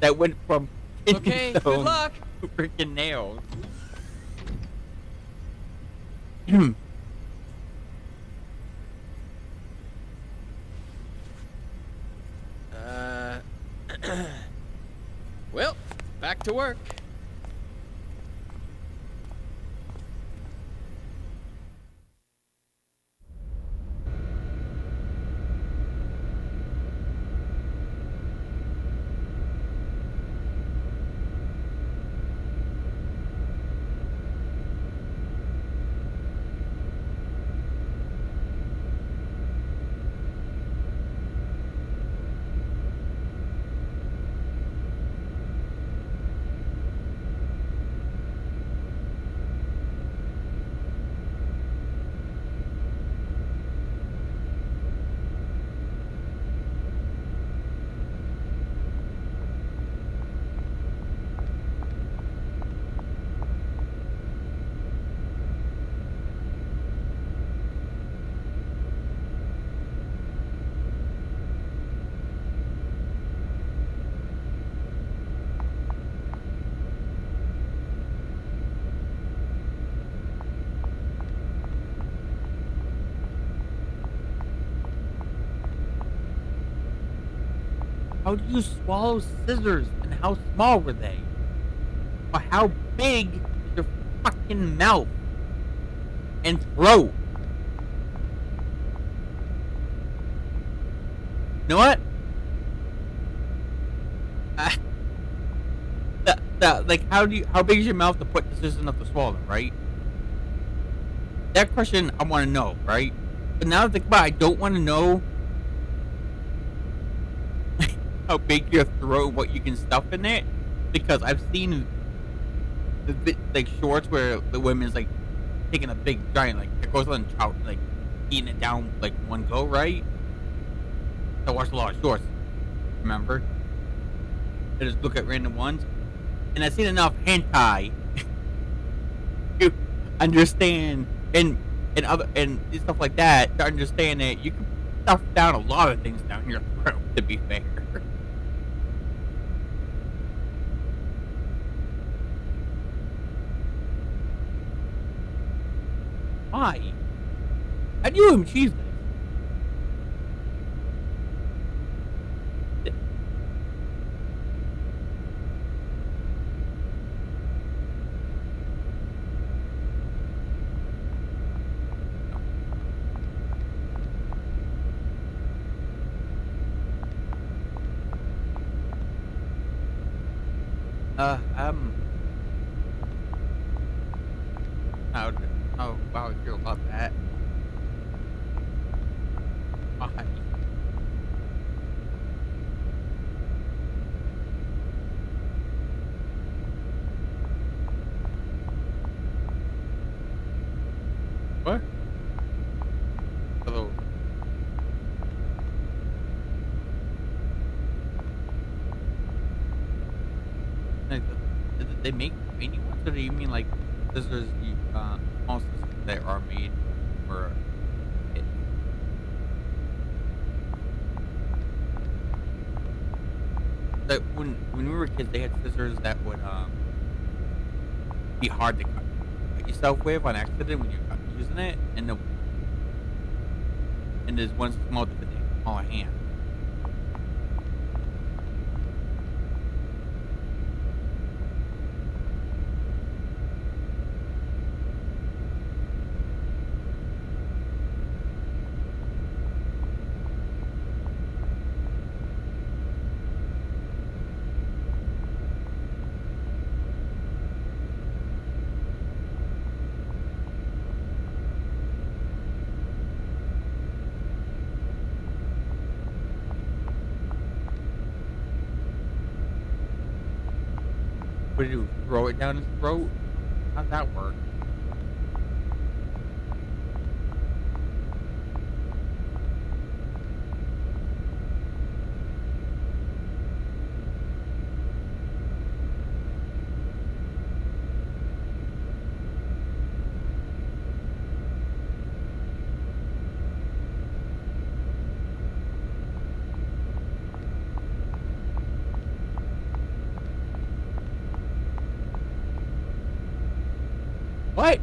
Speaker 1: That went from kidney
Speaker 5: Okay, good
Speaker 1: stones
Speaker 5: luck.
Speaker 1: to freaking nails.
Speaker 5: Well, back to work. How do you swallow scissors, and how small were they? Or how big is your fucking mouth and throat? You know what? Like, how big is your mouth to put the scissors enough to swallow them, right? That question I want to know, right? But now that I think about it, I don't want to know how big your throat, what you can stuff in it, because I've seen like shorts where the women's like taking a big giant, like, it goes on trout, like eating it down like one go, right? I watched a lot of shorts, remember? I just look at random ones, and I've seen enough hentai to understand and stuff like that to understand that you can stuff down a lot of things down your throat, to be fair. Why? How do you even achieve this? How do you feel about that? Why? What? Hello. Like, did they make any ones, or do you mean like scissors most that are made for it? Like when we were kids, they had scissors that would be hard to cut yourself with on accident when you're using it, and
Speaker 1: and there's one small to fit in a smaller hand. What do you do? Throw it down his throat? How'd that work? What?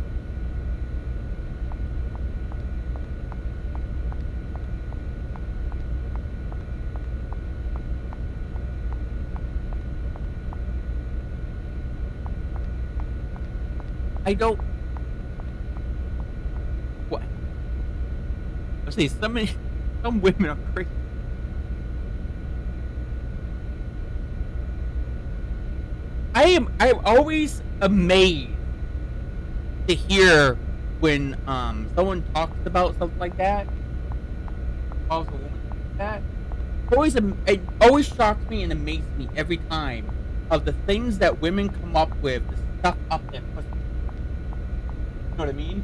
Speaker 1: I don't. What? I say some women are crazy. I'm always amazed to hear when someone talks about something like that, calls a woman like that. It always shocks me and amazes me every time of the things that women come up with to stuff up their pussy. You know what I mean?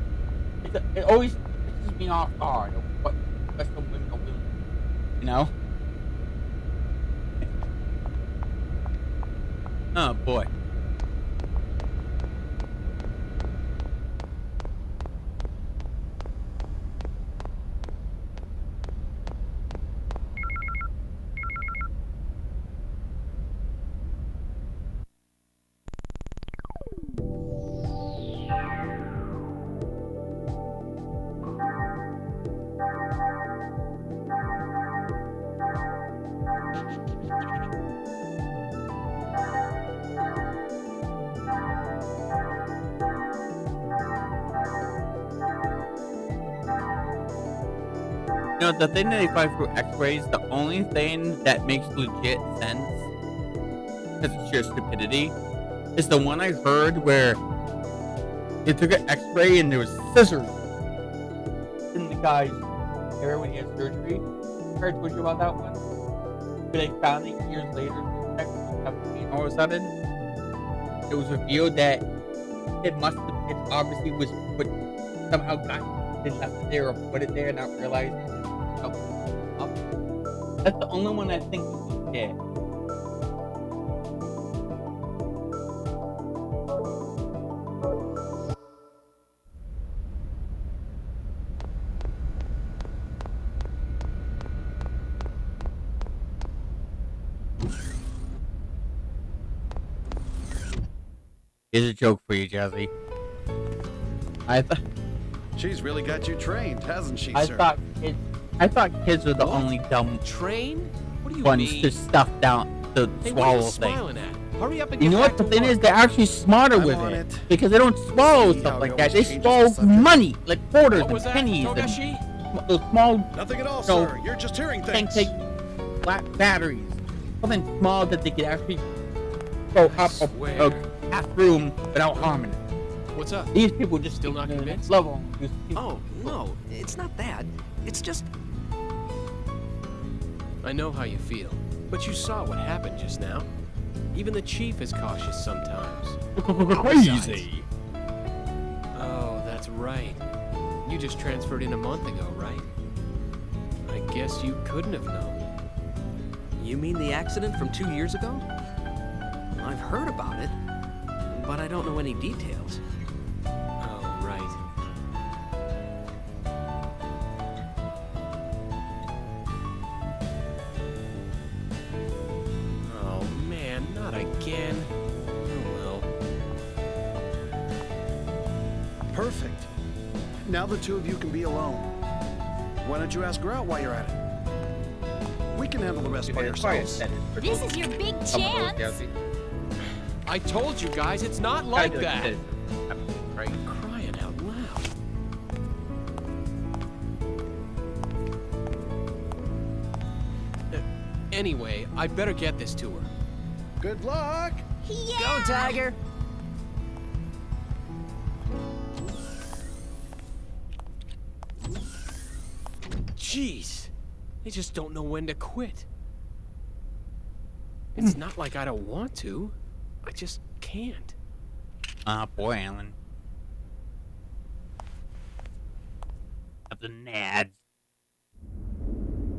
Speaker 1: It always pisses me off hard of what some women are willing to do, you know? Oh boy. You know, the thing that they find through X-rays, the only thing that makes legit sense, because it's sheer stupidity, is the one I heard where they took an X-ray and there was scissors in the guy's hair when he had surgery. I told you about that one. But they found it years later. All of a sudden, it was revealed that it obviously was put somehow they left it there or put it there, not realizing it. That's the only one I think was dead. Here's a joke for you, Jazzy.
Speaker 7: She's really got you trained, hasn't she,
Speaker 1: I
Speaker 7: sir?
Speaker 1: I thought kids were the only dumb ones to stuff down to swallow things.
Speaker 5: Hurry up and
Speaker 1: you know what the thing is? They're actually smarter with it because they don't swallow stuff like that. They swallow money, like quarters and pennies and those small.
Speaker 7: Nothing at all, sir. You're just hearing things.
Speaker 1: Take black batteries, something small that they could actually go up a half room without harming it.
Speaker 5: What's up?
Speaker 1: These people just
Speaker 5: still not convinced.
Speaker 1: Level.
Speaker 6: Oh no, it's not that. It's just.
Speaker 5: I know how you feel, but you saw what happened just now. Even the chief is cautious sometimes.
Speaker 1: Crazy.
Speaker 5: Oh, that's right. You just transferred in a month ago, right? I guess you couldn't have known.
Speaker 6: You mean the accident from 2 years ago? I've heard about it, but I don't know any details.
Speaker 5: Oh, right. Oh, man, not again. Oh, well.
Speaker 7: Perfect. Now the two of you can be alone. Why don't you ask her out while you're at it? We can handle the rest by ourselves.
Speaker 8: This is your big chance.
Speaker 5: I told you guys, it's not like that.
Speaker 1: Right.
Speaker 5: Crying out loud. Anyway, I'd better get this to her.
Speaker 7: Good luck.
Speaker 8: Yeah.
Speaker 6: Go, Tiger.
Speaker 5: Jeez, they just don't know when to quit. It's not like I don't want to. I just can't.
Speaker 1: Ah, boy, Alan. Have the nads.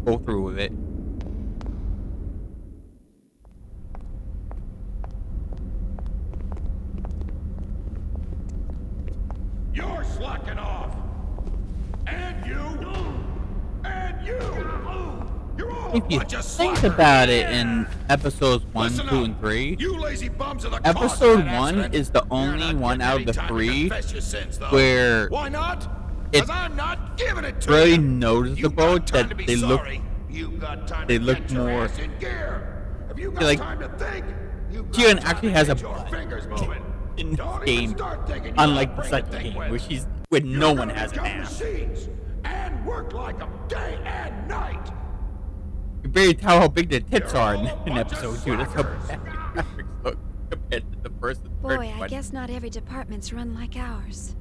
Speaker 1: Go through with it.
Speaker 18: You're slacking off. And you. And you. You're all
Speaker 1: If
Speaker 18: a
Speaker 1: you
Speaker 18: bunch of
Speaker 1: think
Speaker 18: slackers.
Speaker 1: about it, in episodes 1,
Speaker 18: Listen
Speaker 1: 2,
Speaker 18: up.
Speaker 1: and 3,
Speaker 18: You lazy bums are the cause of
Speaker 1: episode
Speaker 18: that
Speaker 1: 1
Speaker 18: accident.
Speaker 1: is the
Speaker 18: You're
Speaker 1: only
Speaker 18: not
Speaker 1: one
Speaker 18: getting
Speaker 1: out of
Speaker 18: any
Speaker 1: the
Speaker 18: time to
Speaker 1: 3
Speaker 18: confess your sins, though.
Speaker 1: where
Speaker 18: Why not?
Speaker 1: it's
Speaker 18: Because I'm not giving it to
Speaker 1: really
Speaker 18: you.
Speaker 1: noticeable
Speaker 18: You've got time
Speaker 1: that
Speaker 18: to be
Speaker 1: they look
Speaker 18: sorry. You've got time
Speaker 1: they
Speaker 18: to
Speaker 1: look
Speaker 18: get your
Speaker 1: more
Speaker 18: ass in gear. If you got
Speaker 1: like
Speaker 18: time to think, you've got
Speaker 1: Jian
Speaker 18: time
Speaker 1: actually
Speaker 18: to
Speaker 1: has a
Speaker 18: get your
Speaker 1: butt
Speaker 18: fingers moving.
Speaker 1: in this
Speaker 18: Don't even
Speaker 1: game,
Speaker 18: start thinking you
Speaker 1: unlike
Speaker 18: gotta
Speaker 1: the
Speaker 18: bring
Speaker 1: second
Speaker 18: thing
Speaker 1: game
Speaker 18: with.
Speaker 1: where no
Speaker 18: You're
Speaker 1: one
Speaker 18: gonna
Speaker 1: has an
Speaker 18: become
Speaker 1: ass.
Speaker 18: machines and work like them day and night.
Speaker 1: You barely tell how big the tits
Speaker 18: You're
Speaker 1: are
Speaker 18: all a
Speaker 1: in
Speaker 18: bunch of
Speaker 1: episode 2. That's how
Speaker 18: slackers.
Speaker 1: bad the graphics look compared to the first and third
Speaker 4: Boy, I
Speaker 1: one.
Speaker 4: guess not every department's run like ours.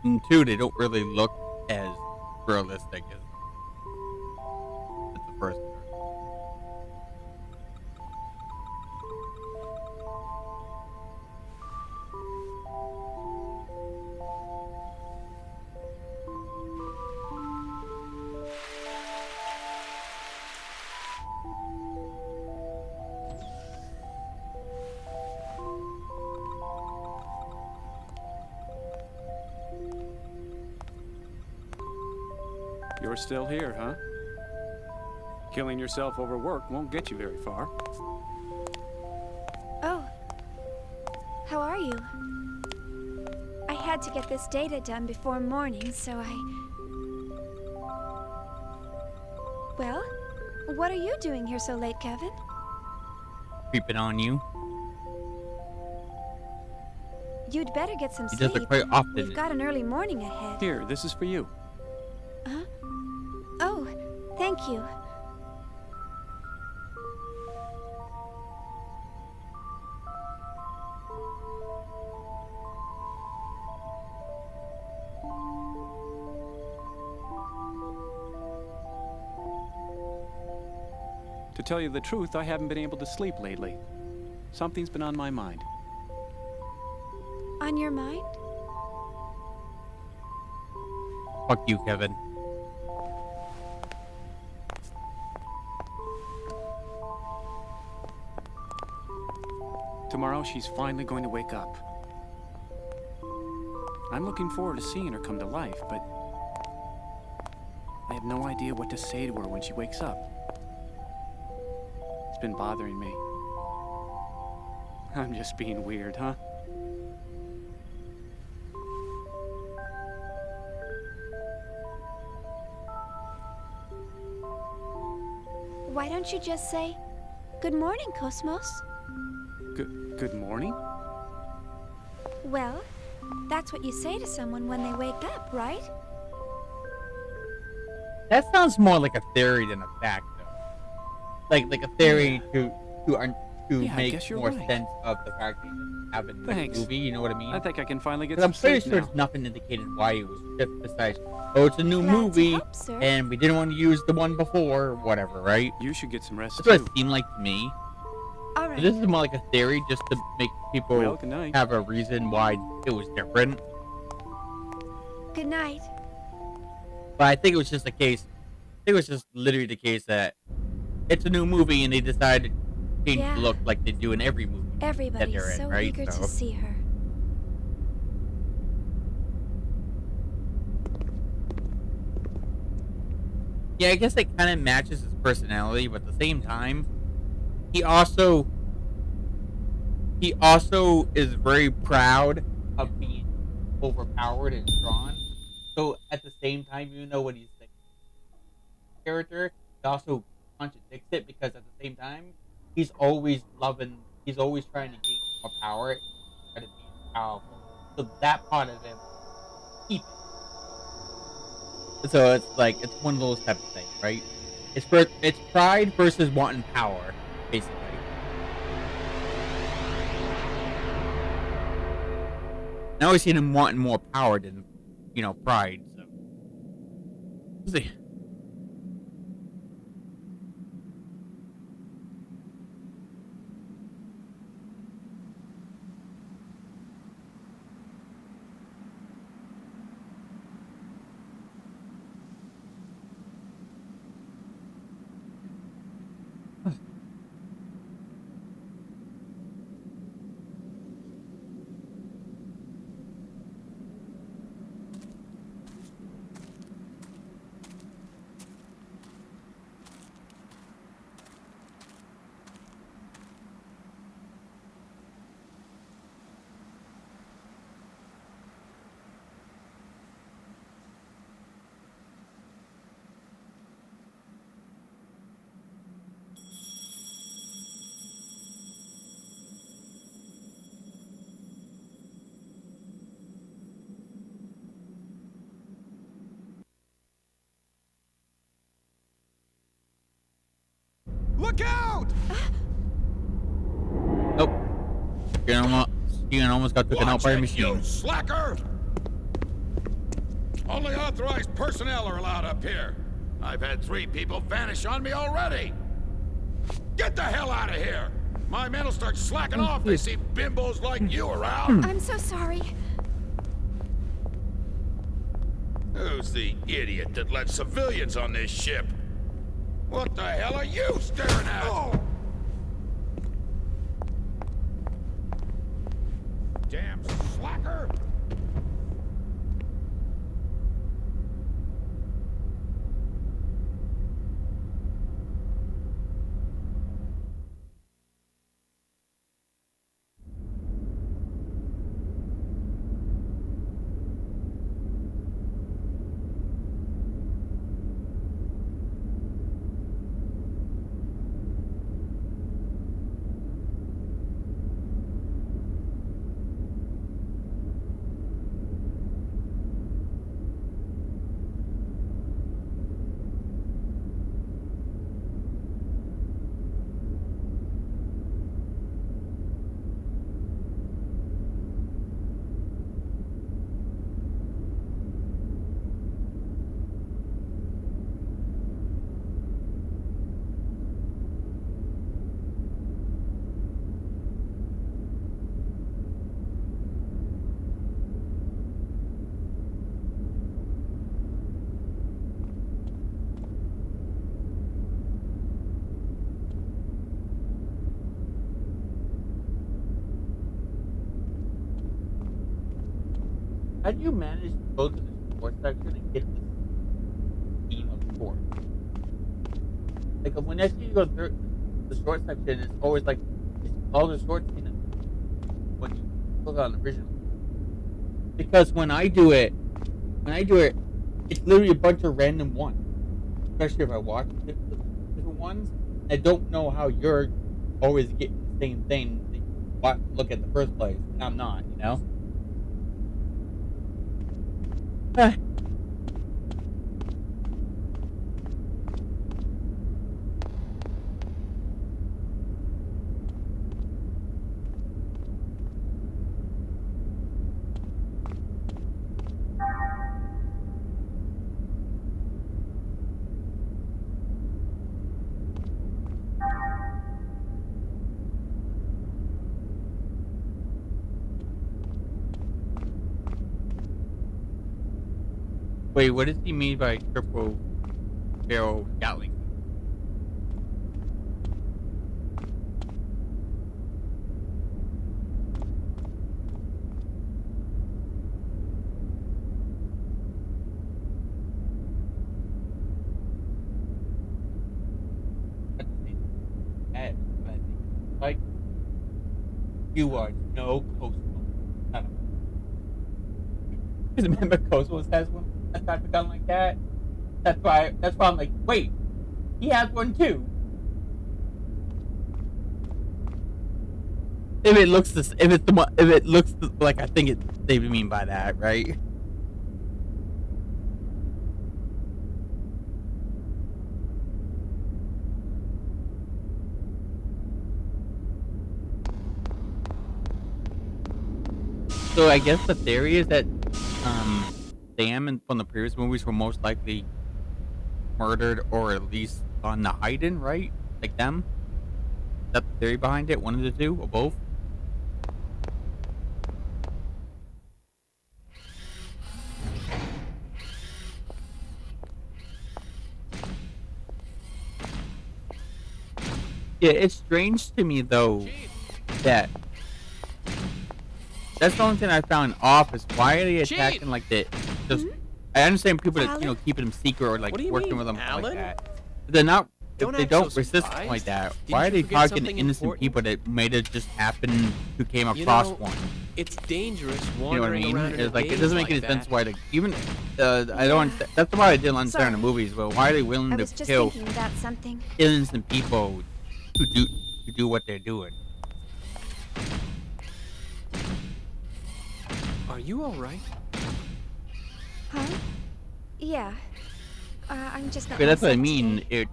Speaker 1: In 2, they don't really look as realistic as the first one.
Speaker 19: You're still here, huh? Killing yourself over work won't get you very far.
Speaker 4: Oh. How are you? I had to get this data done before morning, so Well, what are you doing here so late, Kevin?
Speaker 1: Creeping on you.
Speaker 4: You'd better get some
Speaker 1: He
Speaker 4: sleep.
Speaker 1: does it quite often.
Speaker 4: We've got an early morning ahead.
Speaker 19: Here, this is for you.
Speaker 4: Huh? Oh, thank you.
Speaker 19: To tell you the truth, I haven't been able to sleep lately. Something's been on my mind.
Speaker 4: On your mind?
Speaker 1: Fuck you, Kevin.
Speaker 19: Tomorrow, she's finally going to wake up. I'm looking forward to seeing her come to life, but I have no idea what to say to her when she wakes up. It's been bothering me. I'm just being weird, huh?
Speaker 4: Why don't you just say, "Good morning, Cosmos"?
Speaker 19: Good morning?
Speaker 4: Well, that's what you say to someone when they wake up, right?
Speaker 1: That sounds more like a theory than a fact, though. Like a theory to
Speaker 19: Yeah, I
Speaker 1: make
Speaker 19: guess you're
Speaker 1: more
Speaker 19: right.
Speaker 1: sense of the fact that it happened in the
Speaker 19: Thanks.
Speaker 1: movie. You know what I mean?
Speaker 19: I think I can finally get
Speaker 1: 'Cause
Speaker 19: some
Speaker 1: I'm pretty
Speaker 19: sleep
Speaker 1: sure
Speaker 19: now.
Speaker 1: there's nothing indicated why it was just besides, oh, it's a new
Speaker 4: Glad to
Speaker 1: movie,
Speaker 4: help, sir.
Speaker 1: and we didn't want to use the one before, or whatever, right?
Speaker 19: You should get some rest
Speaker 1: That's what
Speaker 19: too.
Speaker 1: it seemed like to me.
Speaker 4: All right.
Speaker 1: This is more like a theory just to make people
Speaker 19: Well, good night.
Speaker 1: have a reason why it was different.
Speaker 4: Good night.
Speaker 1: But I think it was just a case. I think it was just literally the case that it's a new movie and they decided to change
Speaker 4: Yeah.
Speaker 1: the look like they do in every movie that
Speaker 4: Everybody's
Speaker 1: they're in,
Speaker 4: so
Speaker 1: right?
Speaker 4: eager to see her.
Speaker 1: Yeah, I guess that kind of matches his personality, but at the same time, he also is very proud of being overpowered and strong. So at the same time, even though what he's saying, character, he also contradicts it because at the same time, he's always trying to gain more power, try to be powerful. So that part of him, keep it. So it's like it's one of those type of things, right? It's pride versus wanting power, basically. I always seen him wanting more power than, pride. So, let's see.
Speaker 18: Look out!
Speaker 1: Nope. Steven almost got taken out by a machine.
Speaker 18: You slacker! Only authorized personnel are allowed up here. I've had 3 people vanish on me already. Get the hell out of here! My men will start slacking off if they see bimbos like you around.
Speaker 4: I'm so sorry.
Speaker 18: Who's the idiot that let civilians on this ship? What the hell are you staring at? Oh. Damn slacker!
Speaker 1: How do you manage to go to the sports section and get this team of sports? Like when I see you go through the short section, it's always like all the shorts when you look on the original. Because when I do it, it's literally a bunch of random ones. Especially if I watch different ones, I don't know how you're always getting the same thing that you look at the first place, and I'm not, you know. Wait, what does he mean by triple barrel Gatling? Like, you are no coastal. Because remember, Cosmos has one a type of gun like that. That's why I'm like, wait, he has one too. If it looks like I think they mean by that, right? So I guess the theory is that Sam from the previous movies were most likely murdered or at least on the hide-in, right? Like them? Is that the theory behind it? One of the two or both? Yeah, it's strange to me though that that's the only thing I found off is why are they attacking like that? Just I understand people that keeping them secret or like working with them like that. But they're not. If they don't resist like that, why are they targeting innocent people that may have just happened who came across one?
Speaker 5: It's dangerous wandering
Speaker 1: you know what I mean?
Speaker 5: around.
Speaker 1: It's like it doesn't make any sense why they even. I don't. Understand. That's why I didn't understand in the movies. But why are they willing to kill innocent people to do what they're doing?
Speaker 5: Are you all right?
Speaker 4: Huh? Yeah. I'm just not.
Speaker 1: But that's what I mean. It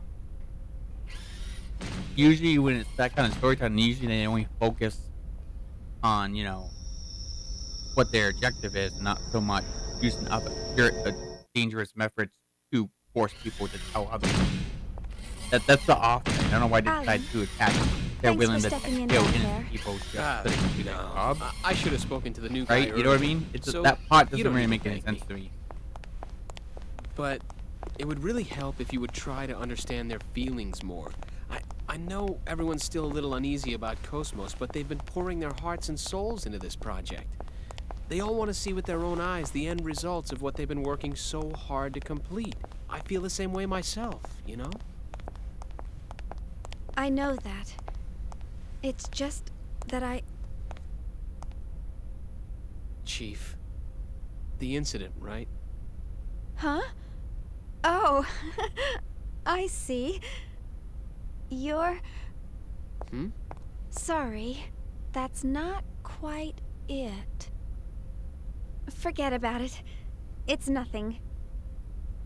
Speaker 1: usually when it's that kind of storytelling, usually they only focus on what their objective is, not so much using dangerous methods to force people to tell others. That's the off. I don't know why they decide to attack. They're willing to kill innocent people just to do their job.
Speaker 5: I should have spoken to the new guy.
Speaker 1: Right? You know what I mean? It's
Speaker 5: So,
Speaker 1: that part
Speaker 5: you
Speaker 1: doesn't
Speaker 5: don't
Speaker 1: really
Speaker 5: need
Speaker 1: make
Speaker 5: to
Speaker 1: any
Speaker 5: thank
Speaker 1: sense to me.
Speaker 5: But it would really help if you would try to understand their feelings more. I know everyone's still a little uneasy about Cosmos, but they've been pouring their hearts and souls into this project. They all want to see with their own eyes the end results of what they've been working so hard to complete. I feel the same way myself, you know?
Speaker 4: I know that. It's just that
Speaker 5: Chief, the incident, right?
Speaker 4: Huh? Oh, I see. You're... Sorry, that's not quite it. Forget about it. It's nothing.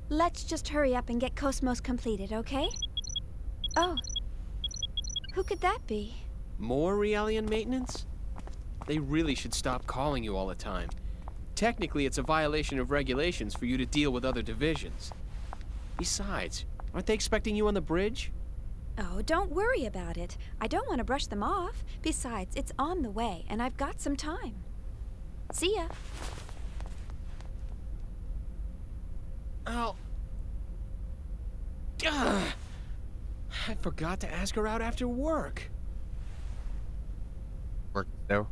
Speaker 4: Let's just hurry up and get Cosmos completed, okay? Oh. Who could that be?
Speaker 5: More Realian maintenance? They really should stop calling you all the time. Technically, it's a violation of regulations for you to deal with other divisions. Besides, aren't they expecting you on the bridge?
Speaker 4: Oh, don't worry about it. I don't want to brush them off. Besides, it's on the way, and I've got some time. See ya.
Speaker 5: Oh. Ugh. I forgot to ask her out after work.
Speaker 1: Work though.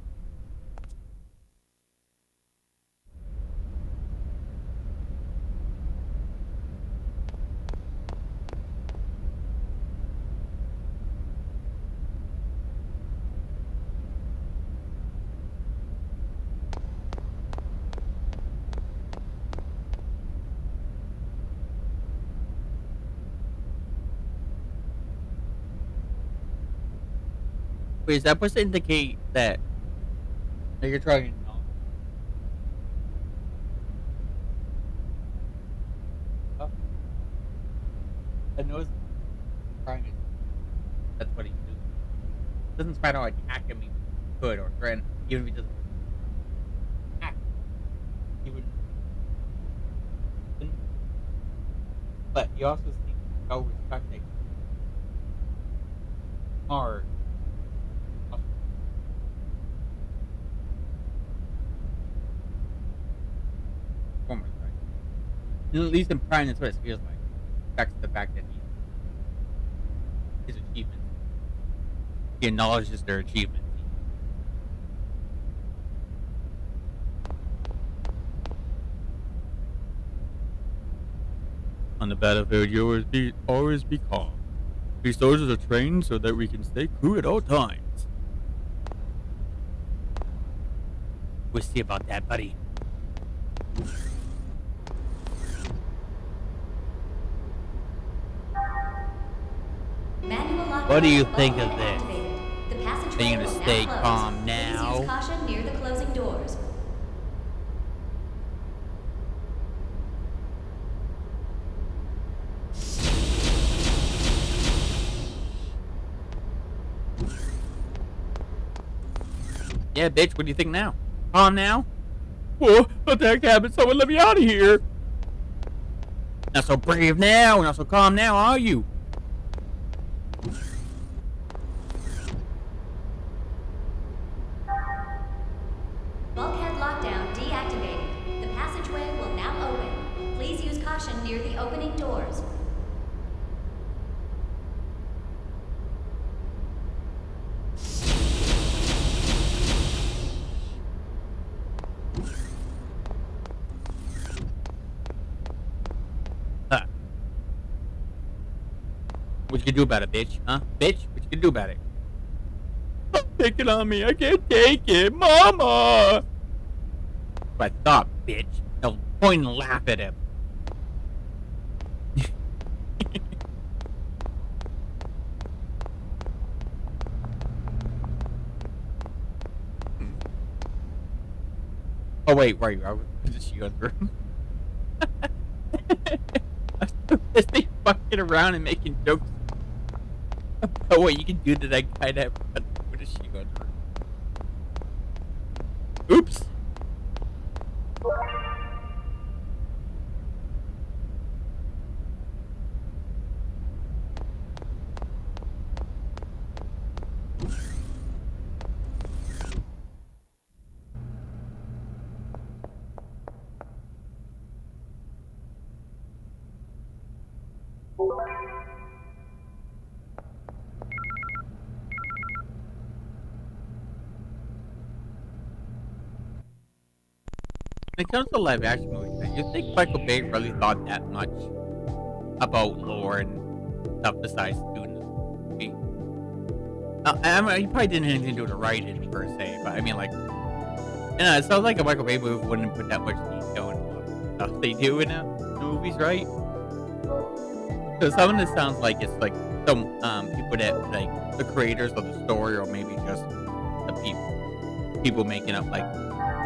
Speaker 1: Wait, is that supposed to indicate that you're trying to know? Oh. I know trying to. That's what he do. Doesn't try to attack him, he could, or threaten, even if he doesn't attack. Even. But he also seems so respecting. Hard. At least in Prime, that's what it feels like. Back to the fact that his achievement. He acknowledges their achievement. On the battlefield, you always be calm. These soldiers are trained so that we can stay cool at all times. We'll see about that, buddy. What do you think of this? Are you gonna stay calm now?
Speaker 9: Please use caution near the closing doors.
Speaker 1: Yeah, bitch, what do you think now? Calm now? Whoa, what the heck happened? Someone let me out of here! Not so brave now, not so calm now, are you?
Speaker 9: Bulkhead lockdown deactivated. The passageway will now open. Please use caution near the opening doors.
Speaker 1: What you can do about it, bitch? Huh? Bitch, what you can do about it? Take it on me, I can't take it, mama! But I thought, bitch. I'll point and laugh at him. Oh wait, right, is she going through? I'm so busy fucking around and making jokes. Oh wait, you can do that guy that. What is she going through? Oops. When it comes to live action movies, you think Michael Bay really thought that much about lore and stuff besides doing the movie? I mean, he probably didn't have anything to do with the writing per se, but I mean, like, it sounds like a Michael Bay movie wouldn't put that much detail in stuff they do in the movies, right? So some of this sounds like it's like some people that like the creators of the story, or maybe just the people making up like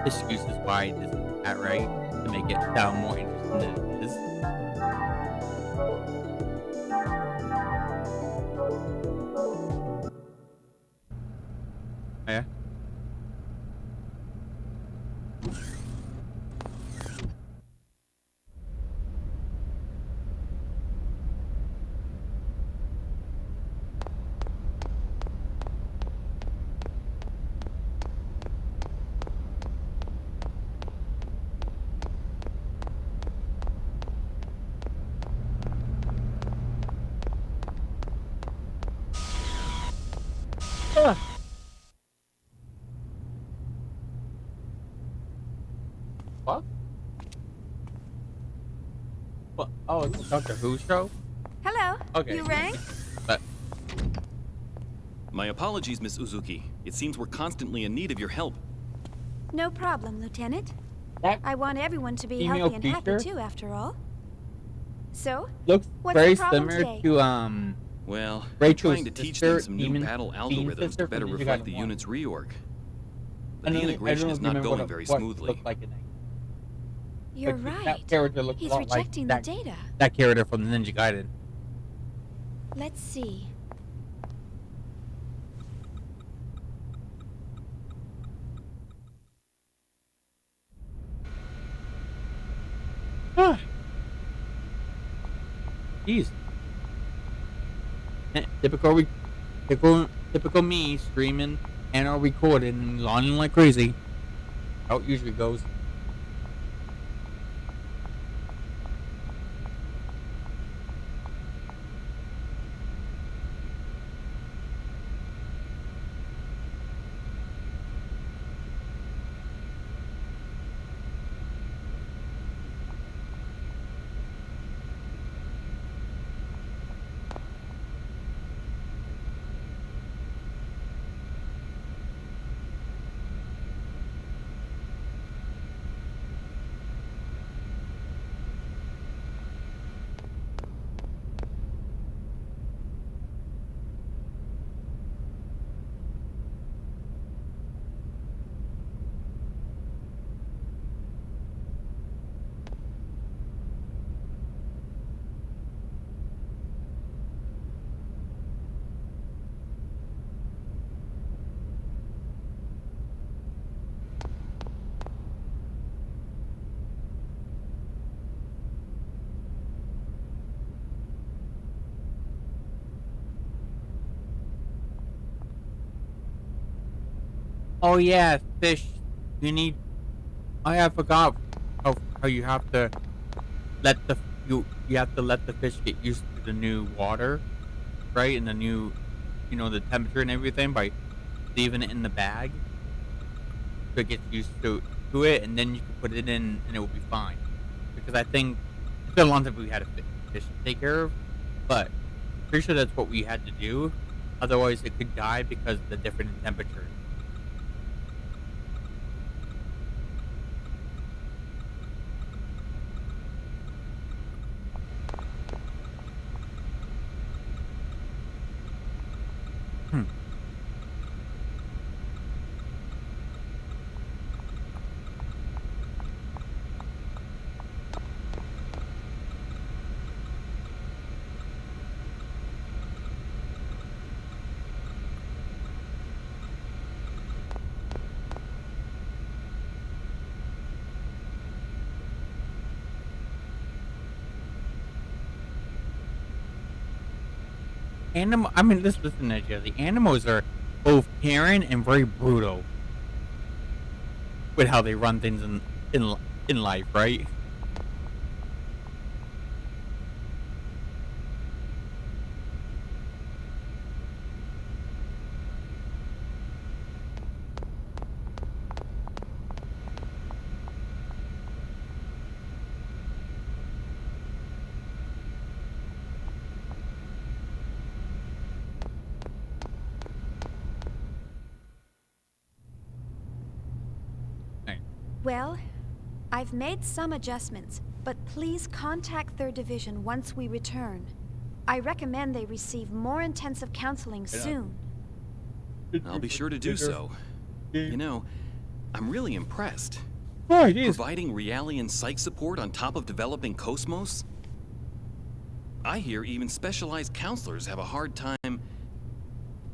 Speaker 1: excuses why this is that, right, to make it sound more interesting than it is. Yeah. What? What? Oh, it's a Doctor Who show?
Speaker 4: Hello.
Speaker 1: Okay.
Speaker 4: You rang?
Speaker 1: But
Speaker 20: my apologies, Miss Uzuki. It seems we're constantly in need of your help.
Speaker 4: No problem, Lieutenant.
Speaker 1: That
Speaker 4: I want everyone to be
Speaker 1: female
Speaker 4: healthy and happy
Speaker 1: creature
Speaker 4: too, after all. So,
Speaker 1: looks
Speaker 4: what's
Speaker 1: very
Speaker 4: the problem
Speaker 1: similar
Speaker 4: today?
Speaker 1: to
Speaker 20: Well,
Speaker 1: Rachel's
Speaker 20: we're trying to teach
Speaker 1: sister,
Speaker 20: them some new
Speaker 1: Demon-
Speaker 20: battle
Speaker 1: Demon
Speaker 20: algorithms
Speaker 1: sister
Speaker 20: to better
Speaker 1: from Ninja
Speaker 20: reflect the
Speaker 1: Gaiden 1.
Speaker 20: unit's reorg.
Speaker 1: I
Speaker 20: But the
Speaker 1: don't
Speaker 20: integration is not
Speaker 1: remember
Speaker 20: going
Speaker 1: what
Speaker 20: very
Speaker 1: it
Speaker 20: smoothly.
Speaker 1: looked like in
Speaker 4: You're
Speaker 1: Like,
Speaker 4: right.
Speaker 1: that character looked
Speaker 4: He's
Speaker 1: a lot like
Speaker 4: rejecting
Speaker 1: that,
Speaker 4: the data.
Speaker 1: that character from the Ninja Gaiden.
Speaker 4: Let's see.
Speaker 1: Jeez. Typical me streaming and or recording and yawning like crazy. How it usually goes. Oh yeah, fish. You need. I forgot how you have to let you have to let the fish get used to the new water, right? And the new, the temperature and everything by leaving it in the bag. So it gets used to it, and then you can put it in, and it will be fine. Because I think it's been a long time we had a fish to take care of, but pretty sure that's what we had to do. Otherwise, it could die because of the different temperatures. I mean, listen, Nigeria. The animals are both caring and very brutal with how they run things in life, right?
Speaker 4: Well, I've made some adjustments, but please contact 3rd Division once we return. I recommend they receive more intensive counseling soon.
Speaker 20: I'll be sure to do so. I'm really impressed.
Speaker 1: Oh, geez.
Speaker 20: Providing Realian psych support on top of developing Cosmos? I hear even specialized counselors have a hard time.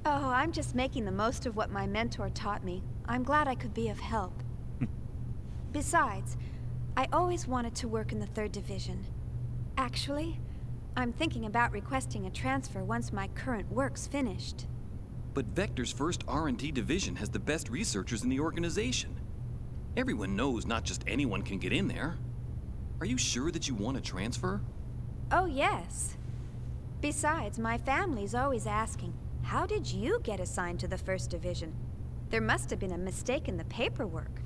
Speaker 4: Oh, I'm just making the most of what my mentor taught me. I'm glad I could be of help. Besides, I always wanted to work in the 3rd Division. Actually, I'm thinking about requesting a transfer once my current work's finished.
Speaker 20: But Vector's first R&D division has the best researchers in the organization. Everyone knows not just anyone can get in there. Are you sure that you want to transfer?
Speaker 4: Oh, yes. Besides, my family's always asking, how did you get assigned to the 1st Division? There must have been a mistake in the paperwork.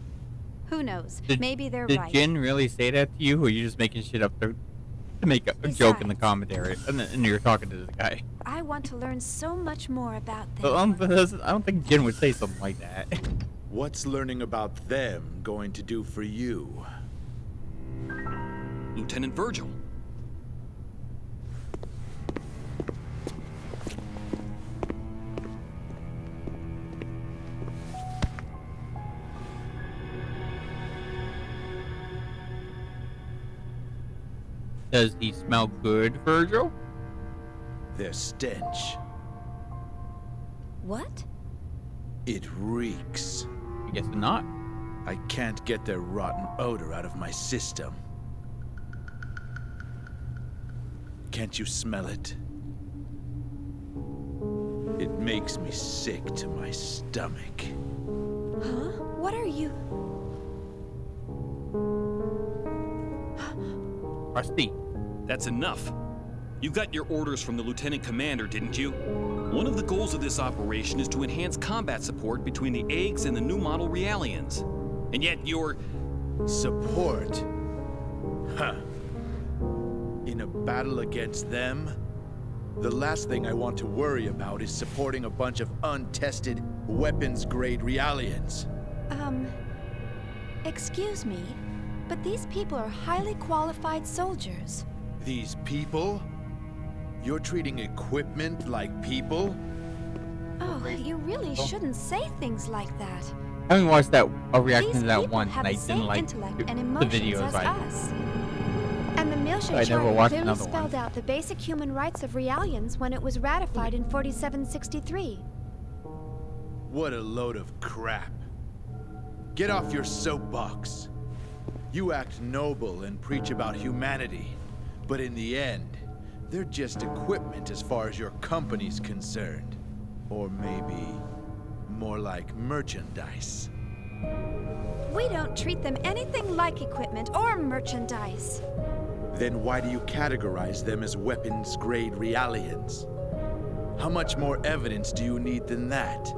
Speaker 4: Who knows? Maybe they're right.
Speaker 1: Did Jin really say that to you, or are you just making shit up to make a joke in the commentary, and you're talking to this guy?
Speaker 4: I want to learn so much more about them.
Speaker 1: I don't think Jin would say something like that.
Speaker 21: What's learning about them going to do for you?
Speaker 20: Lieutenant Virgil.
Speaker 1: Does he smell good, Virgil?
Speaker 21: Their stench.
Speaker 4: What?
Speaker 21: It reeks.
Speaker 1: I guess not.
Speaker 21: I can't get their rotten odor out of my system. Can't you smell it? It makes me sick to my stomach.
Speaker 4: Huh? What are you?
Speaker 1: Rusty.
Speaker 20: That's enough. You got your orders from the Lieutenant Commander, didn't you? One of the goals of this operation is to enhance combat support between the eggs and the new model Realians. And yet you're...
Speaker 21: Support? Huh. In a battle against them? The last thing I want to worry about is supporting a bunch of untested, weapons-grade Realians.
Speaker 4: Excuse me, but these people are highly qualified soldiers.
Speaker 21: These people? You're treating equipment like people?
Speaker 4: Oh, you really shouldn't say things like that.
Speaker 1: I haven't watched a reaction
Speaker 4: These
Speaker 1: to that
Speaker 4: people
Speaker 1: one,
Speaker 4: have
Speaker 1: and I
Speaker 4: the same
Speaker 1: didn't like
Speaker 4: intellect and
Speaker 1: the
Speaker 4: emotions
Speaker 1: videos.
Speaker 4: as us. And the Milche
Speaker 1: I never
Speaker 4: Charter
Speaker 1: watched
Speaker 4: clearly
Speaker 1: another
Speaker 4: spelled
Speaker 1: one.
Speaker 4: out the basic human rights of Realians when it was ratified in 4763.
Speaker 21: What a load of crap. Get off your soapbox. You act noble and preach about humanity, but in the end, they're just equipment as far as your company's concerned. Or maybe more like merchandise.
Speaker 4: We don't treat them anything like equipment or merchandise.
Speaker 21: Then why do you categorize them as weapons-grade realians? How much more evidence do you need than that?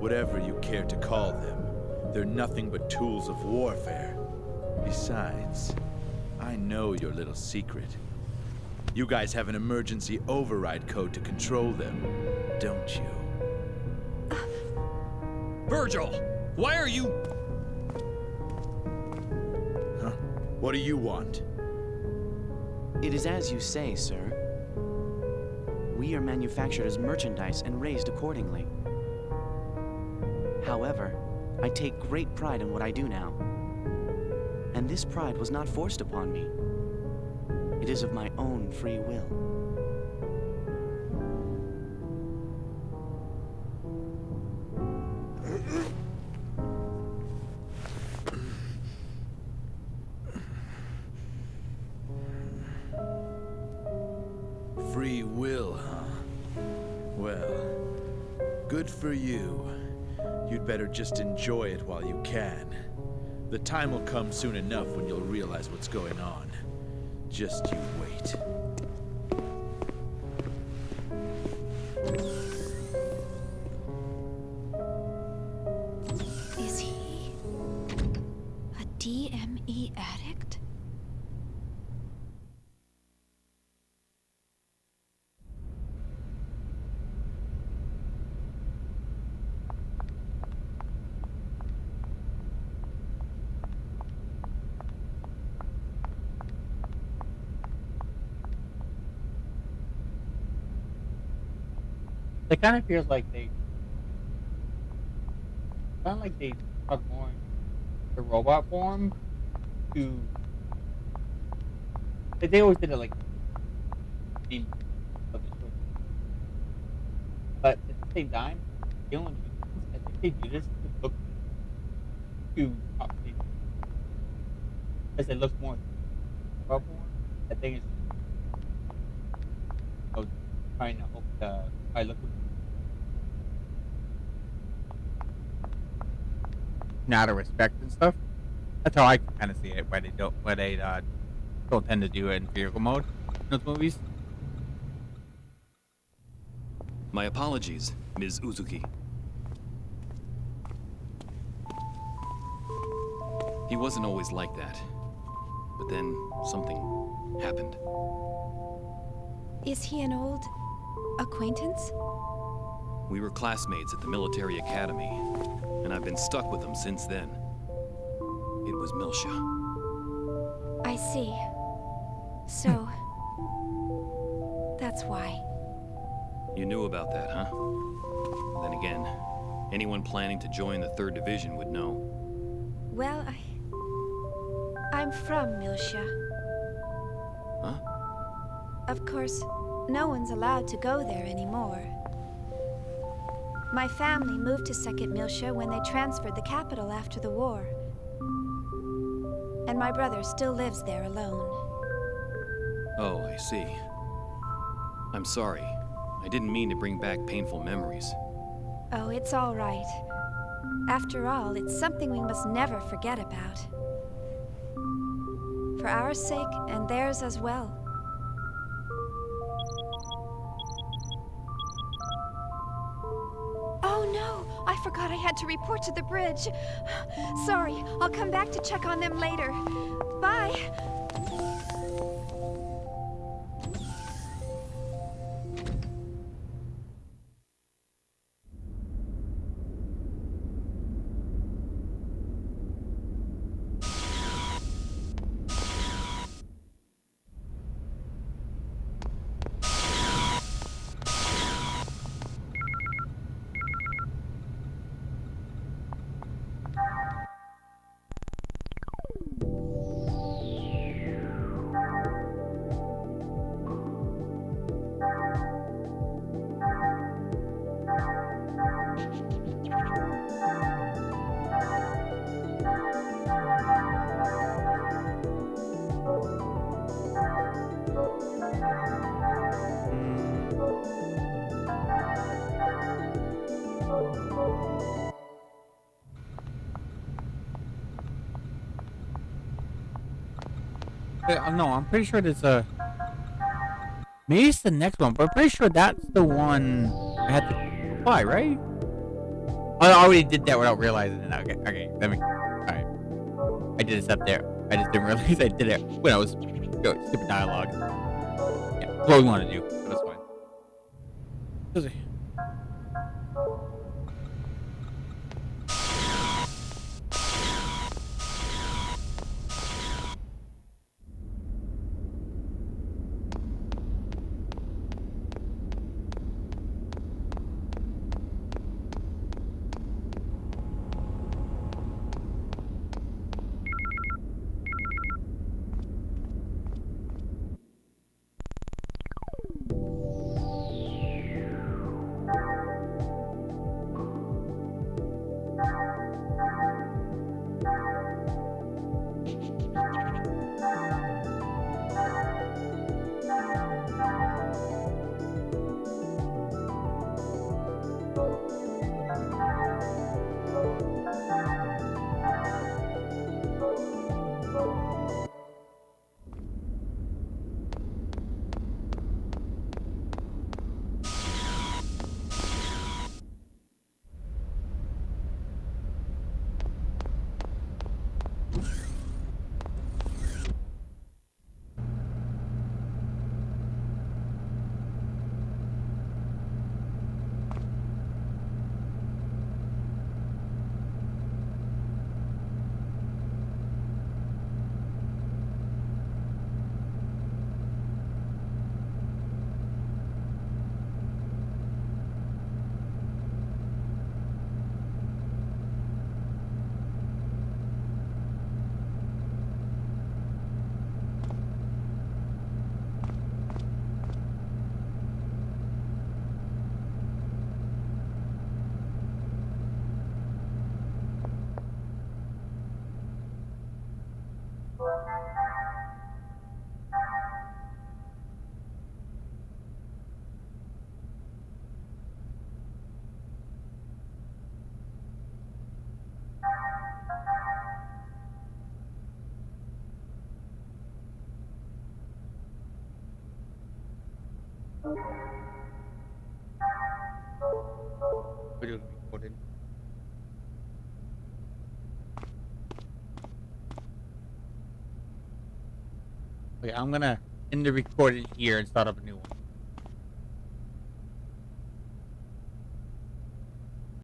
Speaker 21: Whatever you care to call them, they're nothing but tools of warfare. Besides, I know your little secret. You guys have an emergency override code to control them, don't you?
Speaker 20: Virgil! Why are you...
Speaker 21: Huh? What do you want?
Speaker 2: It is as you say, sir. We are manufactured as merchandise and raised accordingly. However, I take great pride in what I do now. And this pride was not forced upon me. It is of my own free will.
Speaker 21: Free will, huh? Well, good for you. You'd better just enjoy it while you can. The time will come soon enough when you'll realize what's going on. Just you wait.
Speaker 4: Is he a DME addict?
Speaker 1: It kind of feels like they took more the robot form to. They always did it like in of the story. But at the same time, I think they do this to look to as it looks more robot form. I think it's trying to hope I look out of respect and stuff. That's how I kind of see it. Why they don't tend to do it in vehicle mode in those movies.
Speaker 20: My apologies, Ms. Uzuki. He wasn't always like that. But then something happened.
Speaker 4: Is he an old acquaintance?
Speaker 20: We were classmates at the military academy, and I've been stuck with him since then. It was Milsha.
Speaker 4: I see. So, that's why.
Speaker 20: You knew about that, huh? Then again, anyone planning to join the 3rd Division would know.
Speaker 4: Well, I'm from Milsha.
Speaker 20: Huh?
Speaker 4: Of course, no one's allowed to go there anymore. My family moved to 2nd Milsha when they transferred the capital after the war. And my brother still lives there alone.
Speaker 20: Oh, I see. I'm sorry. I didn't mean to bring back painful memories.
Speaker 4: Oh, it's all right. After all, it's something we must never forget about. For our sake and theirs as well. Oh no! I forgot I had to report to the bridge. Sorry, I'll come back to check on them later. Bye!
Speaker 1: No, I'm pretty sure there's a... Maybe it's the next one, but I'm pretty sure that's the one I had to fly, right? Oh, I already did that without realizing it. Okay, let me... Alright. I did it up there. I just didn't realize I did it when I was... Stupid dialogue. Yeah, that's what we want to do. That's fine. Video recorded. Okay, I'm gonna end the recording here and start up a new one.